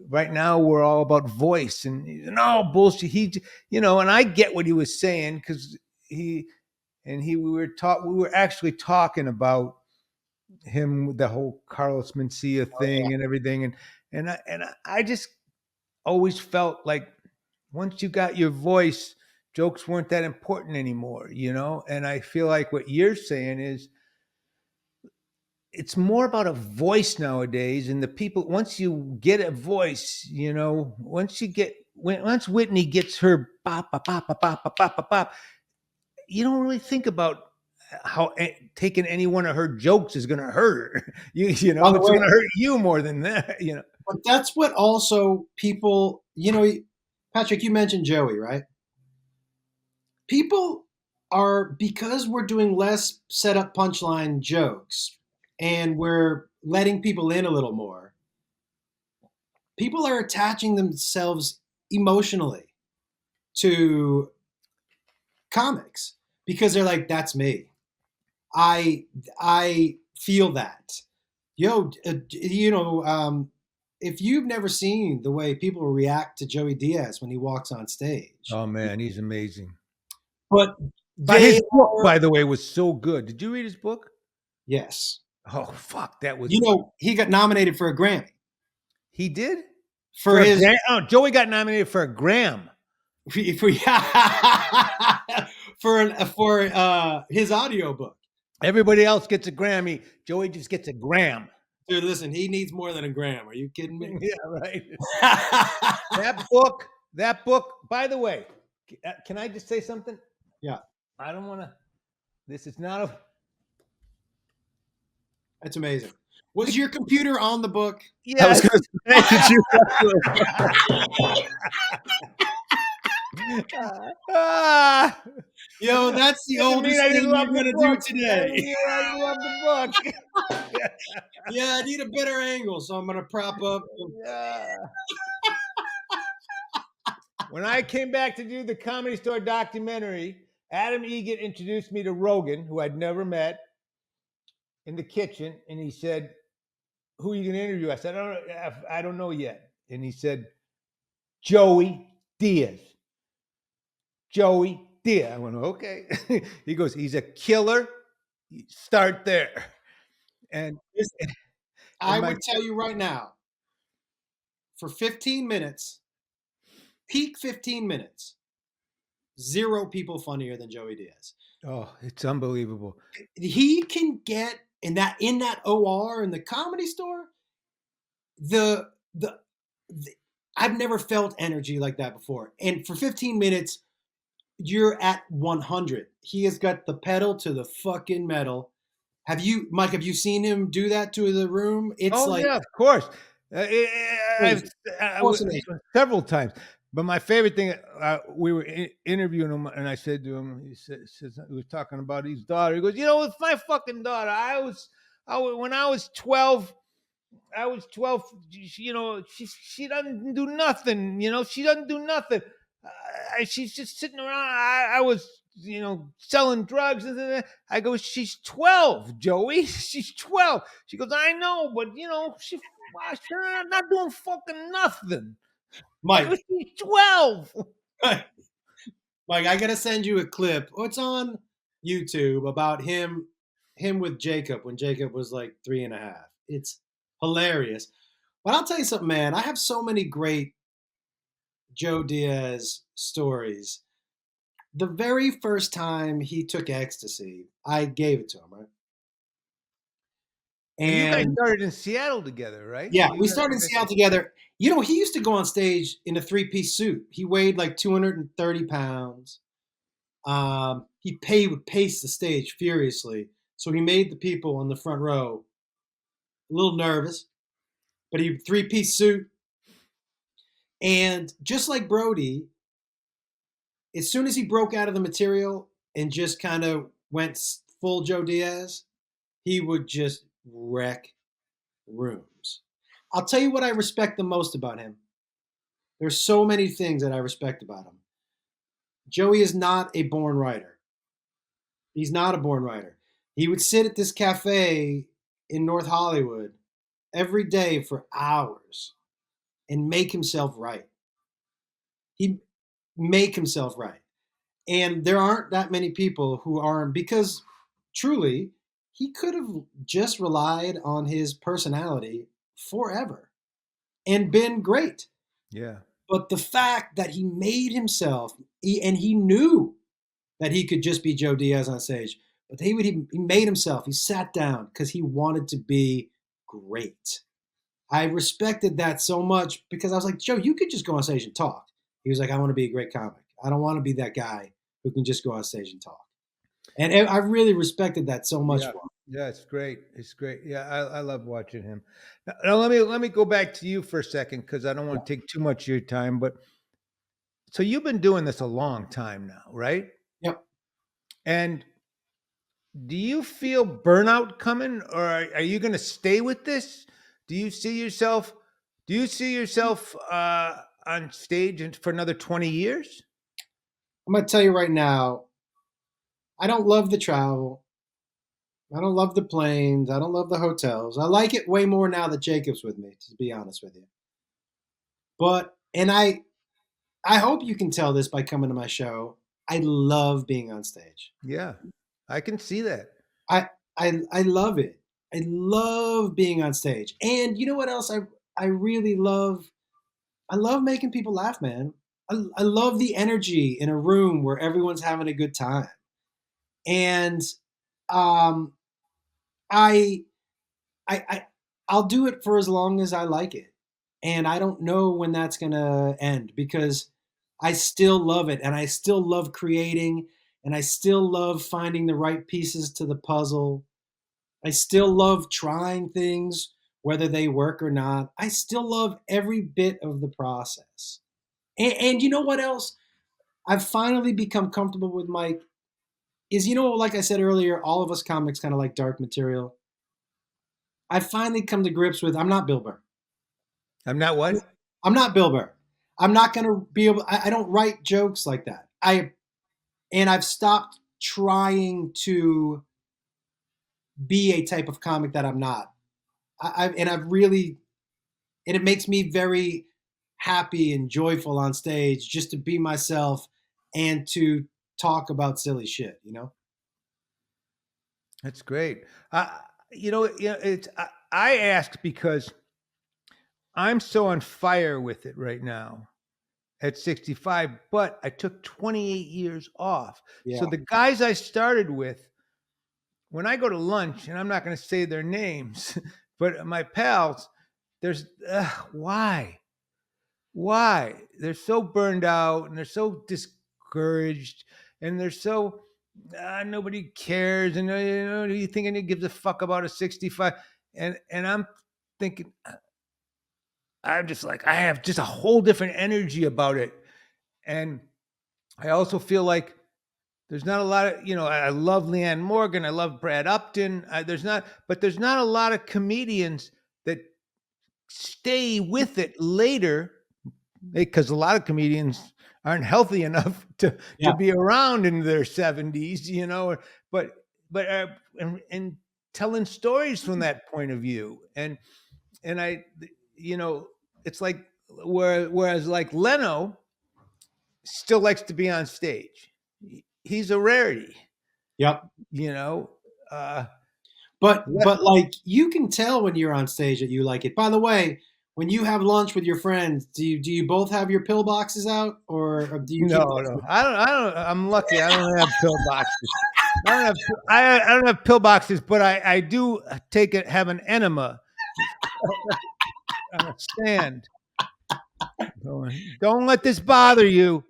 right now we're all about voice and no bullshit. And I get what he was saying because we were actually talking about him with the whole Carlos Mencia thing and everything. And I just always felt like once you got your voice, jokes weren't that important anymore, And I feel like what you're saying is it's more about a voice nowadays, and the people. Once you get a voice, once Whitney gets her bop bop bop bop bop bop bop bop, you don't really think about how taking any one of her jokes is going to hurt her. By the It's way, going to hurt you more than that. but that's what also people, Patrick, you mentioned Joey, right? People are, because we're doing less setup punchline jokes and we're letting people in a little more, people are attaching themselves emotionally to comics because they're like, that's me. I feel that. Yo, if you've never seen the way people react to Joey Diaz when he walks on stage, Oh man, he's amazing. but But his they book, are, by the way, was so good. Did you read his book? yes. Oh fuck, that was. He got nominated for a Grammy He did for for a his Gram. Oh, Joey got nominated for a Gram. for for his audiobook. Everybody else gets a Grammy. Joey just gets a gram. Dude, listen, he needs more than a gram. Are you kidding me? Yeah, right. That book. By the way, can I just say something? Yeah, I don't want to. This is not a. that's amazing. Was your computer on the book? I was Yes. going to say, did you? Ah, Yo, that's the doesn't mean oldest I thing didn't you're love the gonna do book. today. Doesn't mean I didn't love the book. Yeah, I need a better angle, so I'm gonna prop up. Yeah. When I came back to do the Comedy Store documentary, Adam Egan introduced me to Rogan, who I'd never met, in the kitchen, and he said, "Who are you going to interview?" I said, "I don't know yet." And he said, "Joey Diaz." Joey Diaz. I went, "Okay." He goes, "He's a killer. Start there." And I my would tell you right now, for 15 minutes, peak 15 minutes, 0 people funnier than Joey Diaz. it's unbelievable. He can get in that OR in the Comedy Store. The, the the I've never felt energy like that before. And for 15 minutes, you're at 100. He has got the pedal to the fucking metal. Mike? Have you seen him do that to the room? It's Oh like yeah, of course. I've crazy. What's the name? several times. But my favorite thing, we were interviewing him, and I said to him, he was talking about his daughter. He goes, with my fucking daughter, when I was 12. I was 12. She doesn't do nothing. She doesn't do nothing. She's just sitting around. I was, selling drugs. And I go, she's 12, Joey. She's 12. She goes, I know, but she's not doing fucking nothing. I go, Mike, she's 12. Mike, I gotta send you a clip. Oh, it's on YouTube about him with Jacob when Jacob was like 3.5. It's hilarious. But I'll tell you something, man. I have so many great Joe Diaz stories. The very first time he took ecstasy, I gave it to him, right? And you guys And started in Seattle together, right? yeah, we started in Seattle together. He used to go on stage in a 3-piece suit. He weighed like 230 pounds. He would pace the stage furiously. So he made the people on the front row a little nervous, but he 3-piece suit. And just like Brody, as soon as he broke out of the material and just kind of went full Joe Diaz, he would just wreck rooms. I'll tell you what I respect the most about him. There's so many things that I respect about him. Joey is not a born writer. He's not a born writer. He would sit at this cafe in North Hollywood every day for hours and make himself right. He make himself right. And there aren't that many people who aren't, because truly, he could have just relied on his personality forever and been great. Yeah. But the fact that he made himself, and he knew that he could just be Joe Diaz on stage, but he made himself. He sat down because he wanted to be great. I respected that so much because I was like, Joe, you could just go on stage and talk. He was like, I want to be a great comic. I don't want to be that guy who can just go on stage and talk. And I really respected that so much Yeah. for him. Yeah, it's great. It's great. Yeah, I love watching him. Now let me go back to you for a second because I don't want to take too much of your time. But so you've been doing this a long time now, right? Yep. And do you feel burnout coming, or are you going to stay with this? Do you see yourself? Do you see yourself on stage for another 20 years? I'm going to tell you right now, I don't love the travel. I don't love the planes. I don't love the hotels. I like it way more now that Jacob's with me, to be honest with you. But, and I hope you can tell this by coming to my show. I love being on stage. Yeah, I can see that. I love it. I love being on stage. And you know what else I really love? I love making people laugh, man. I love the energy in a room where everyone's having a good time. And um I I I'll do it for as long as I like it. And I don't know when that's going to end because I still love it and I still love creating and I still love finding the right pieces to the puzzle. I still love trying things, whether they work or not. I still love every bit of the process. And you know what else? I've finally become comfortable with, Mike, is, like I said earlier, all of us comics kind of like dark material. I finally come to grips with I'm not Bill Burr. I'm not what? I'm not Bill Burr. I'm not going to be able, I don't write jokes like that. And I've stopped trying to be a type of comic that I'm not. I've really, and it makes me very happy and joyful on stage just to be myself and to talk about silly shit. That's great. It's I asked because I'm so on fire with it right now at 65, but I took 28 years off. So Yeah. the guys I started with, when I go to lunch, and I'm not going to say their names, but my pals, there's why? Why? They're so burned out and they're so discouraged and they're so nobody cares and do you think anyone gives a fuck about a 65? And I'm thinking I'm just like I have just a whole different energy about it. And I also feel like there's not a lot of, I love Leanne Morgan, I love Brad Upton. There's not a lot of comedians that stay with it later because a lot of comedians aren't healthy enough to Yeah. be around in their 70s, but and telling stories from that point of view. And it's like whereas like Leno still likes to be on stage. He's a rarity, Yep. you know. Uh, But like you can tell when you're on stage that you like it. By the way, when you have lunch with your friends, do you both have your pill boxes out, or do you keep no, those? no, I don't. I'm lucky. I don't have pill boxes. I don't have pill boxes, but I do have an enema on a stand. Don't let this bother you.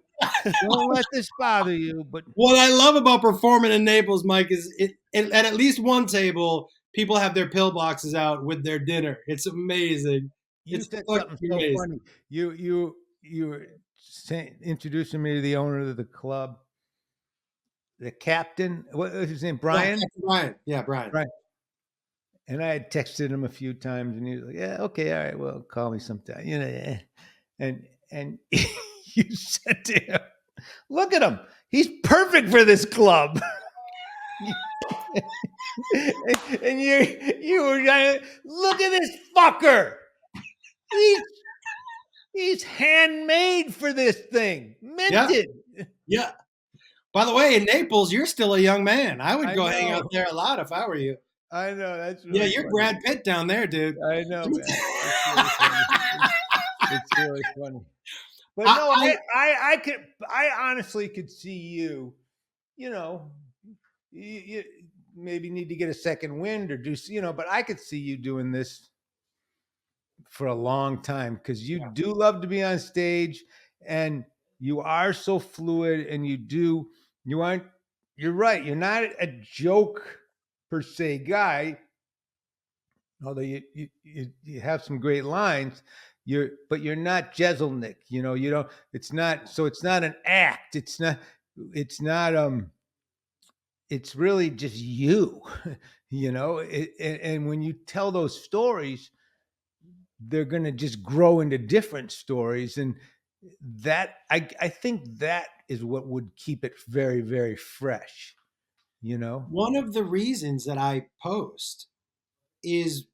Don't let this bother you. But What I love about performing in Naples, Mike, is at least one table, people have their pill boxes out with their dinner. It's amazing. you It's said fucking something so amazing. funny. You were introducing me to the owner of the club, the captain. What was his name? Brian. Yeah, Brian. Yeah, Brian. Brian. And I had texted him a few times, and he was like, "Yeah, okay, all right, well, call me sometime." Yeah. And you said to him, "Look at him. He's perfect for this club." and you were look at this fucker. He's he's handmade for this thing, Yeah. minted. Yeah. By the way, in Naples, you're still a young man. I would I go hang out know, there a lot if I were you. I know. That's Yeah, really you're funny. Brad Pitt down there, dude. I know, man. It's really funny. It's really funny. But I, no, I I honestly could see you. You know, you maybe need to get a second wind or do, but I could see you doing this for a long time because you do love to be on stage and you are so fluid and you aren't, you're right, you're not a joke per se guy, although you have some great lines. But you're not Jeselnik, you don't, it's not an act, it's not it's really just you. And when you tell those stories, they're going to just grow into different stories, and I think that is what would keep it very, very fresh. one of the reasons that I post is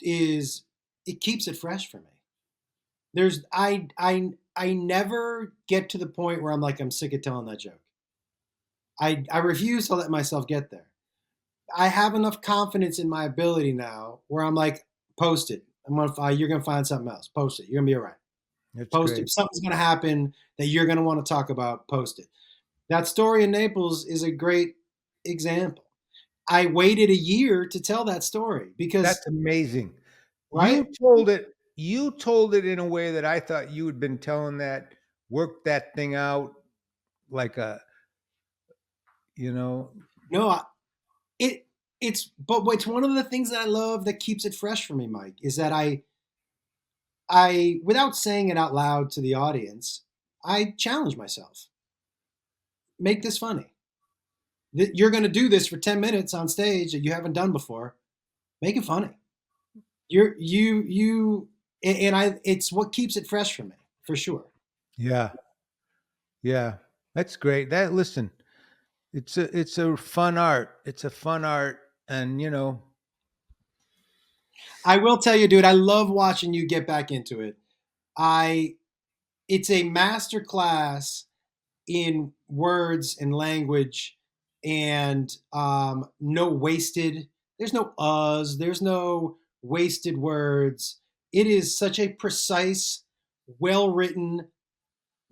is it keeps it fresh for me. There's I never get to the point where I'm like I'm sick of telling that joke. I refuse to let myself get there. I have enough confidence in my ability now where I'm like, post it. You're gonna find something else. Post it. You're gonna be all right. That's Post great. it. Something's gonna happen that you're gonna want to talk about. Post it. That story in Naples is a great example. I waited a year to tell that story because That's amazing. right? You told it in a way that I thought you had been telling that, work that thing out like a, you know No, it it's one of the things that I love that keeps it fresh for me, Mike, is that I without saying it out loud to the audience, I challenge myself. Make this funny. You're going to do this for 10 minutes on stage that you haven't done before. Make it funny. You and I it's what keeps it fresh for me, for sure. yeah, yeah, that's great. That Listen, it's a fun art. It's a fun art, and I will tell you, dude, I love watching you get back into it. I It's a master class in words and language and no wasted, there's no uhs, there's no wasted words. It is such a precise, well written,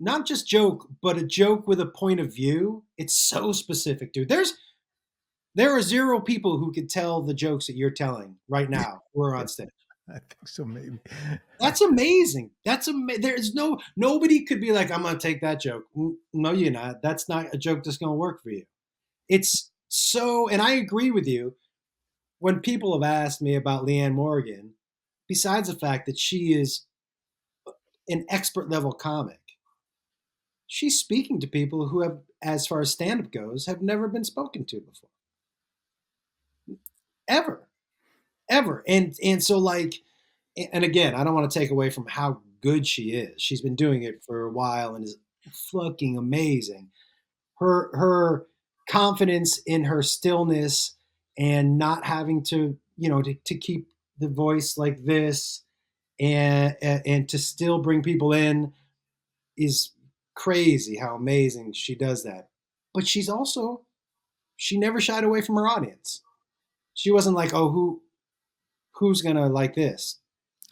not just joke, but a joke with a point of view. It's so specific, dude. There are zero people who could tell the jokes that you're telling right now. We're on stage. I think so, maybe. That's amazing. There's nobody could be like, I'm gonna take that joke. No, you're not. That's not a joke that's gonna work for you. It's so, and I agree with you. When people have asked me about Leanne Morgan, besides the fact that she is an expert level comic, she's speaking to people who have, as far as stand up goes, have never been spoken to before. Ever. Ever. And so like, and again, I don't want to take away from how good she is. She's been doing it for a while and is fucking amazing. Her confidence in her stillness and not having to, to keep the voice like this and to still bring people in is crazy how amazing she does that. But she never shied away from her audience. She wasn't like, oh, who's gonna like this?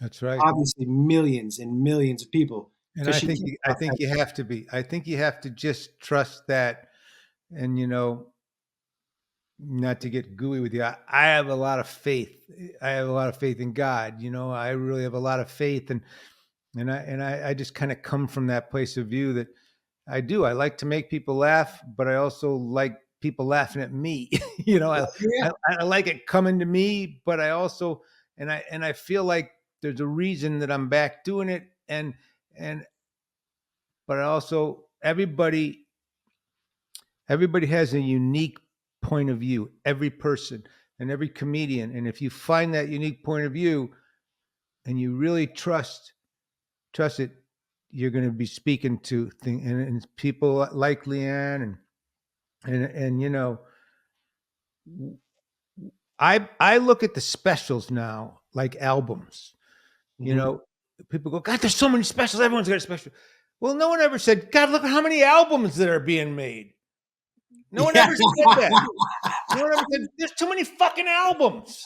That's right. Obviously millions and millions of people And because I she think can't you, I think you have to be. I think you have to just trust that, and not to get gooey with you. I have a lot of faith. I have a lot of faith in God. I really have a lot of faith, and I just kind of come from that place of view that I do. I like to make people laugh, but I also like people laughing at me. I, yeah. I like it coming to me, but I also, and I feel like there's a reason that I'm back doing it, and but I also everybody has a unique point of view. Every person and every comedian, and if you find that unique point of view, and you really trust it, you're going to be speaking to and people like Leanne and I look at the specials now like albums. You Mhm. know, people go, God, there's so many specials. Everyone's got a special. Well, no one ever said, God, look at how many albums that are being made. No one Yeah. ever said that. No one ever said, there's too many fucking albums.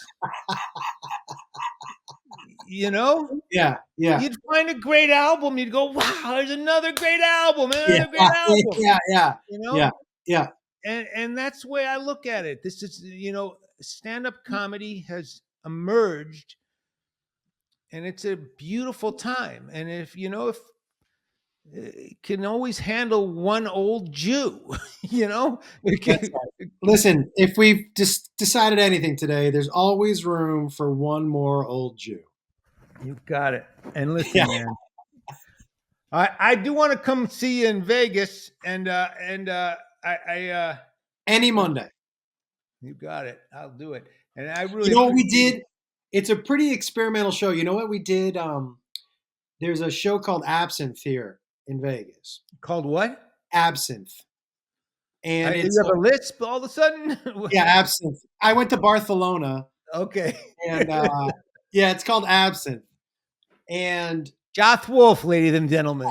You know, Yeah. Yeah. you'd find a great album. You'd go, wow, there's another great album, Yeah. another great album. Yeah. Yeah. You Yeah. know, Yeah. and that's the way I look at it. This is, stand-up comedy has emerged, and it's a beautiful time. And if it can always handle one old Jew, it That's can, right. Listen, if we've just decided anything today, there's always room for one more old Jew. you got it. And listen, Yeah. man, I do want to come see you in Vegas, and Any Monday. you got it. I'll do it. And I You really know what we appreciate did? It's a pretty experimental show. You know what we did? There's a show called Absinthe here in Vegas. called what? Absinthe. And You it's have a lisp all of a sudden? yeah, Absinthe. I went to Barcelona Okay. and yeah, it's called Absinthe. And Joth Wolf, ladies and gentlemen.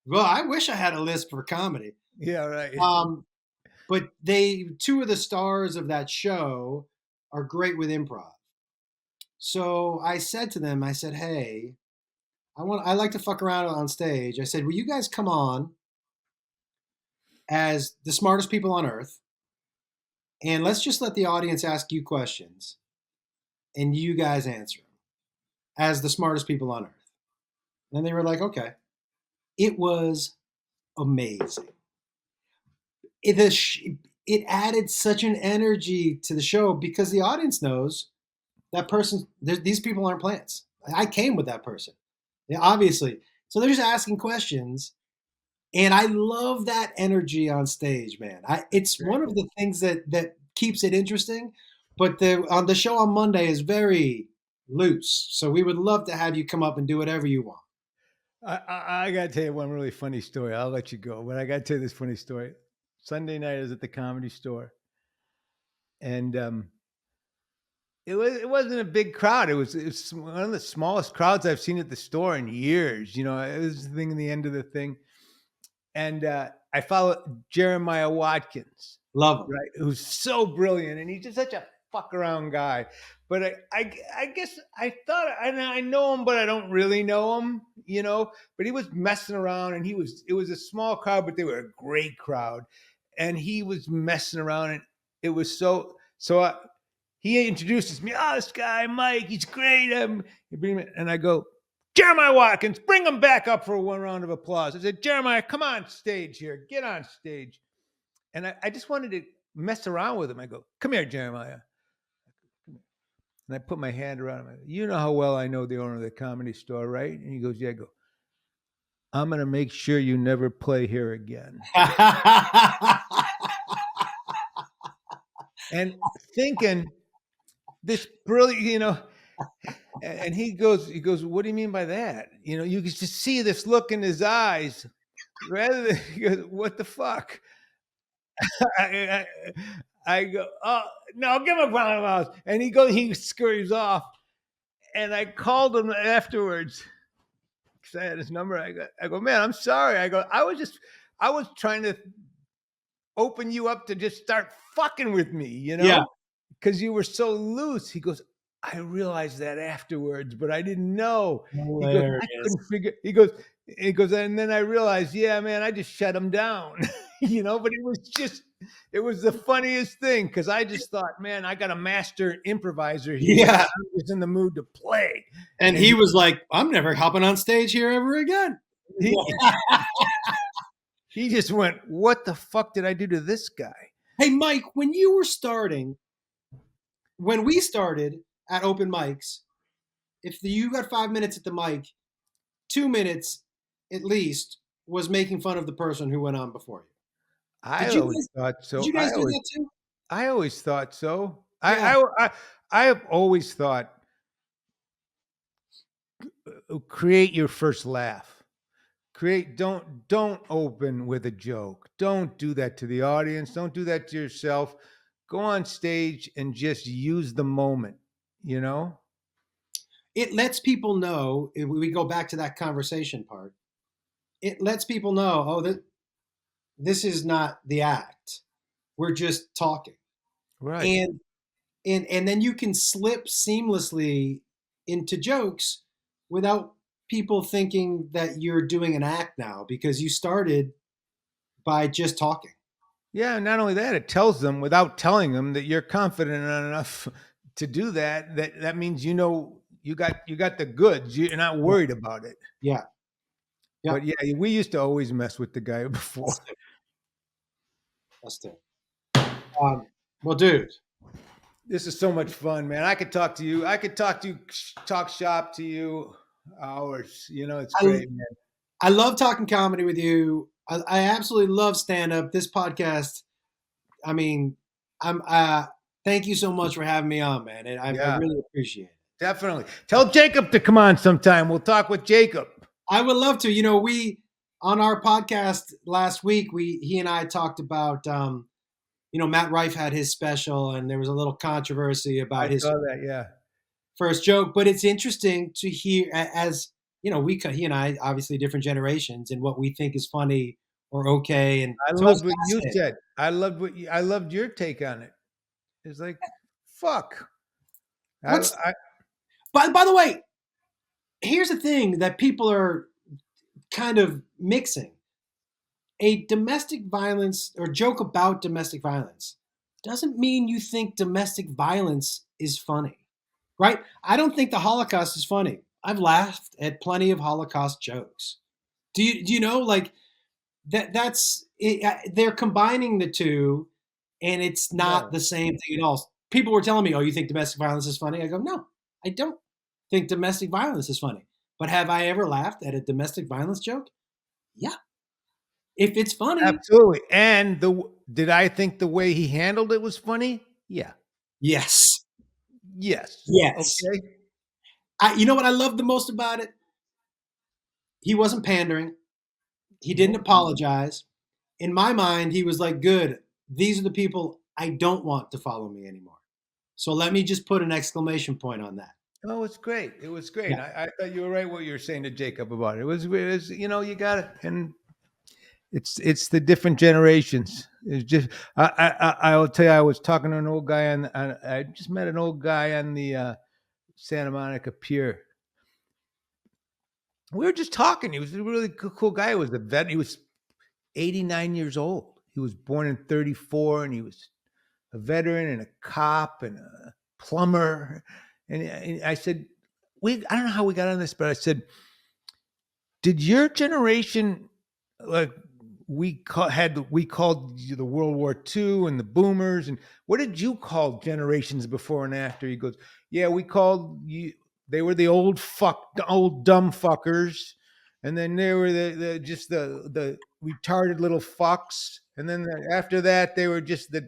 well, I wish I had a list for comedy. Yeah, right. But two of the stars of that show are great with improv. So I said to them, I said, hey, I like to fuck around on stage. I said, will you guys come on as the smartest people on earth? And let's just let the audience ask you questions and you guys answer them as the smartest people on earth. And they were like, okay. It was amazing. It added such an energy to the show because the audience knows that person, these people aren't plants. I came with that person. Yeah, obviously. So they're just asking questions. And I love that energy on stage, man. It's one of the things that keeps it interesting. But the show on Monday is very loose. So we would love to have you come up and do whatever you want. I got to tell you one really funny story. I'll let you go, but I got to tell you this funny story. Sunday night I was at the Comedy Store, and it wasn't a big crowd. It was one of the smallest crowds I've seen at the store in years. It was the thing in the end of the thing, and I followed Jeremiah Watkins, Love them. right? Who's so brilliant, and he's just such a fuck around guy. But I guess I thought I know him, but I don't really know him, But he was messing around, and it was a small crowd, but they were a great crowd, and he was messing around, and it was so. He introduces me. Oh, this guy Mike, he's great. And I go, Jeremiah Watkins, bring him back up for one round of applause. I said, Jeremiah, come on stage here. Get on stage. And I just wanted to mess around with him. I go, come here, Jeremiah. And I put my hand around him. I go, you know how well I know the owner of the Comedy Store, right? And he goes, yeah. I go, I'm going to make sure you never play here again. And thinking this brilliant, and he goes, what do you mean by that? You can just see this look in his eyes rather than, he goes, what the fuck? I go, oh, no, give him a round of applause. And he scurries off. And I called him afterwards because I had his number. I go, man, I'm sorry. I go, I was trying to open you up to just start fucking with me, Yeah. because you were so loose. He goes, I realized that afterwards, but I didn't know. He goes, I couldn't figure. He goes, and then I realized, yeah, man, I just shut him down, But it was the funniest thing because I just thought, man, I got a master improviser here. Yeah. I was in the mood to play, And he was like, I'm never hopping on stage here ever again. He just went, what the fuck did I do to this guy? Hey, Mike, when we started at open mics, if you got 5 minutes at the mic, 2 minutes at least was making fun of the person who went on before you. I always thought so. Did you guys do that too? I always thought so. Yeah. I have always thought, create your first laugh. Don't open with a joke. Don't do that to the audience. Don't do that to yourself. Go on stage and just use the moment, you know? It lets people know, if we go back to that conversation part, it lets people know, oh, this is not the act. We're just talking. Right. And then you can slip seamlessly into jokes without people thinking that you're doing an act now because you started by just talking. Yeah, not only that, it tells them without telling them that you're confident enough to do that. That means you got the goods. You're not Yeah. worried about it. Yeah. Yeah. But yeah, we used to always mess with the guy before. That's it. That's it. Well, dude, This is so much fun, man. I could talk to you. I could talk to you, talk shop to you hours. It's I, great, man. I love talking comedy with you. I absolutely love stand up. This podcast, I mean, I'm thank you so much for having me on, man. And I Yeah, really appreciate it. definitely. Tell Jacob to come on sometime. We'll talk with Jacob. I would love to. We on our podcast last week, he and I talked about Matt Rife had his special and there was a little controversy I about his saw that. Yeah. first joke, but it's interesting to hear as he and I obviously different generations and what we think is funny or okay, and I so it's loved what you fascinating. said. I loved your take on it. It's like, fuck. What's I by the way, here's the thing that people are kind of mixing. A domestic violence or joke about domestic violence doesn't mean you think domestic violence is funny, right? I don't think the Holocaust is funny. I've laughed at plenty of Holocaust jokes. Do you know like that's it, they're combining the two, and it's not no, the same thing at all. People were telling me, "Oh, you think domestic violence is funny?" I go, "No, I don't think domestic violence is funny." But have I ever laughed at a domestic violence joke? Yeah, if it's funny, absolutely. And did I think the way he handled it was funny? Yeah. yes, Yes. yes. Okay. You know what I love the most about it? He wasn't pandering. He didn't Nope. apologize. In my mind, he was like, "Good. These are the people I don't want to follow me anymore. So let me just put an exclamation point on that." Oh, it's great. It was Yeah. great. I thought you were right what you were saying to Jacob about it. It was you got it. And it's the different generations. It's just I will tell you, I was talking to an old guy I just met an old guy on the Santa Monica Pier. We were just talking. He was a really cool guy. He was a vet. He was 89 years old. He was born in 34, and he was a veteran and a cop and a plumber. And I said, I don't know how we got on this, but I said, did your generation, like we called the World War II and the boomers, and what did you call generations before and after? He goes, yeah, we called you. They were the old dumb fuckers, and then they were the retarded little fucks, and then after that they were just the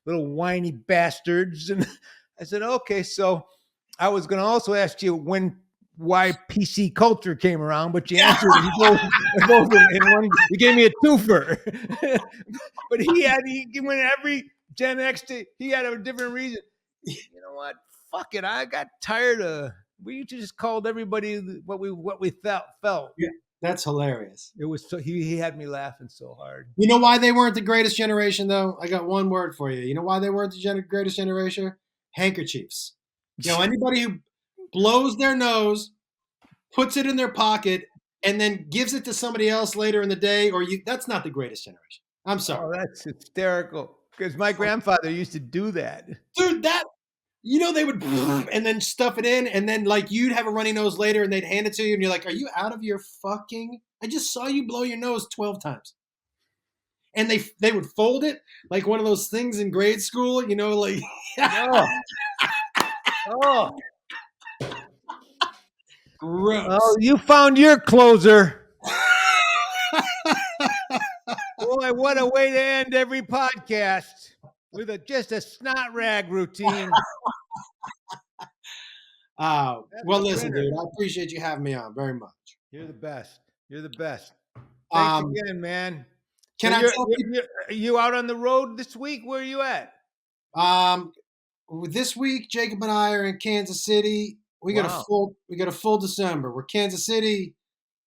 little whiny bastards. And I said, okay, so I was going to also ask you why PC culture came around, but you answered them both in one. You gave me a twofer. But he went every Gen X he had a different reason. You know what? Fuck it. I got tired of. We just called everybody what we felt. Yeah, that's hilarious. It was so he had me laughing so hard. You know why they weren't the greatest generation, though? I got one word for you. You know why they weren't the greatest generation? Handkerchiefs. Anybody who blows their nose, puts it in their pocket, and then gives it to somebody else later in the day, that's not the greatest generation. I'm sorry. Oh, that's hysterical. Because my grandfather used to do that. Dude, they would and then stuff it in, and then like you'd have a runny nose later and they'd hand it to you and you're like, are you out of your fucking I just saw you blow your nose 12 times. And they would fold it like one of those things in grade school, like Oh. Oh. gross. Oh, you found your closer. Boy, what a way to end every podcast with just a snot rag routine. Well, a listen, winner. dude, I appreciate you having me on very much. You're the best. You're the best. Thanks Um, again, man. can So I tell people? are you out on the road this week? Where are you at? Um, this week, Jacob and I are in Kansas City. Wow. We got a full December. We're Kansas City.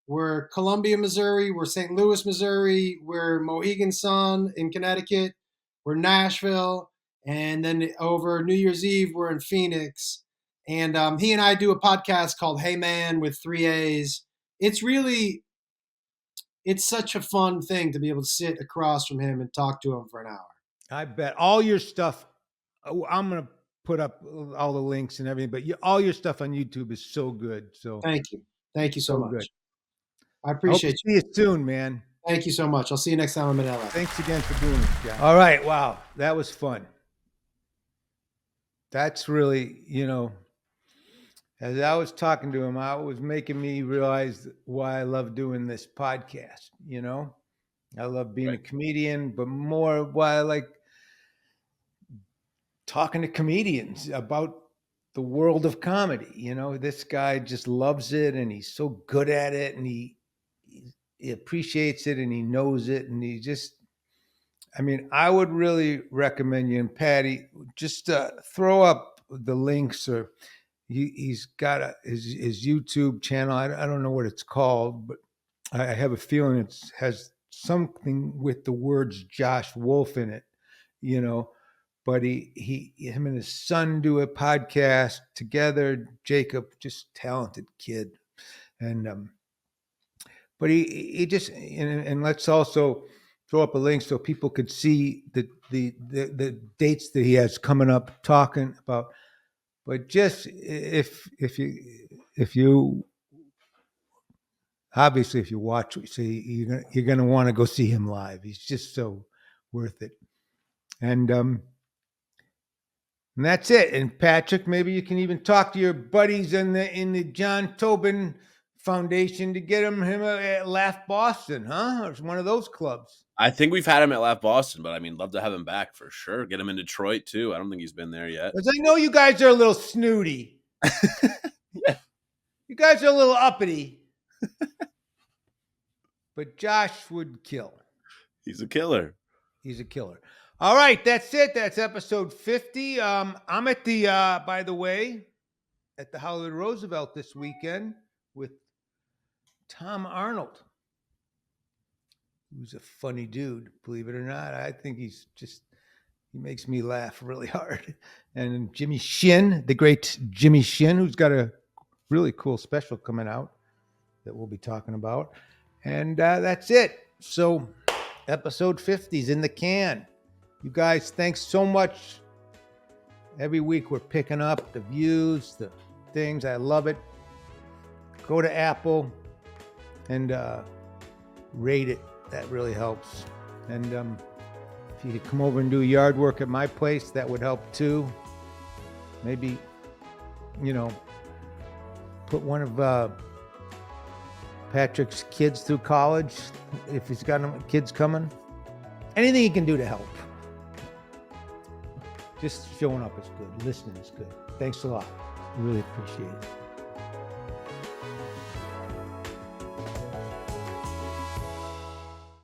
We're Columbia, Missouri. We're St. Louis, Missouri. We're Mohegan Sun in Connecticut. We're Nashville. And then over New Year's Eve, we're in Phoenix. And he and I do a podcast called Hey Man with 3 A's. It's such a fun thing to be able to sit across from him and talk to him for an hour. I bet all your stuff. I'm gonna put up all the links and everything, but all your stuff on YouTube is so good. So Thank you so so much. good. I I hope to appreciate see you soon, man. you. Thank you so much. I'll see you next time I'm in LA. Thanks again for doing this, John. All right. Wow. That was fun. That's really, as I was talking to him, I was making me realize why I love doing this podcast. I love being a comedian, but more why I like talking to comedians about the world of comedy. This guy just loves it and he's so good at it and he appreciates it and he knows it and I would really recommend you and Patty just throw up the links or he's got his YouTube channel. I don't know what it's called, but I have a feeling it has something with the words Josh Wolf in it, but him and his son do a podcast together. Jacob, just talented kid. And, but he just, and let's also throw up a link so people could see the dates that he has coming up talking about. But just if you obviously if you watch, see you're gonna want to go see him live. He's just so worth it. And that's it. And Patrick, maybe you can even talk to your buddies in the John Tobin Foundation to get him at Laugh Boston, huh? Or one of those clubs. I think we've had him at Laugh Boston, but I mean, love to have him back for sure. Get him in Detroit too. I don't think he's been there yet. Because I know you guys are a little snooty. Yeah. You guys are a little uppity. But Josh would kill. He's a killer. He's a killer. All right, that's it. That's episode 50. I'm at the, by the way, at the Hollywood Roosevelt this weekend with Tom Arnold, who's a funny dude, believe it or not. I think he makes me laugh really hard. And Jimmy Shin, the great Jimmy Shin, who's got a really cool special coming out that we'll be talking about. And that's it. So episode 50 is in the can. You guys, thanks so much. Every week we're picking up the views, the things. I love it. Go to Apple and rate it. That really helps. And if you could come over and do yard work at my place, that would help too. Maybe, put one of Patrick's kids through college if he's got kids coming. Anything he can do to help. Just showing up is good. Listening is good. Thanks a lot. Really appreciate it.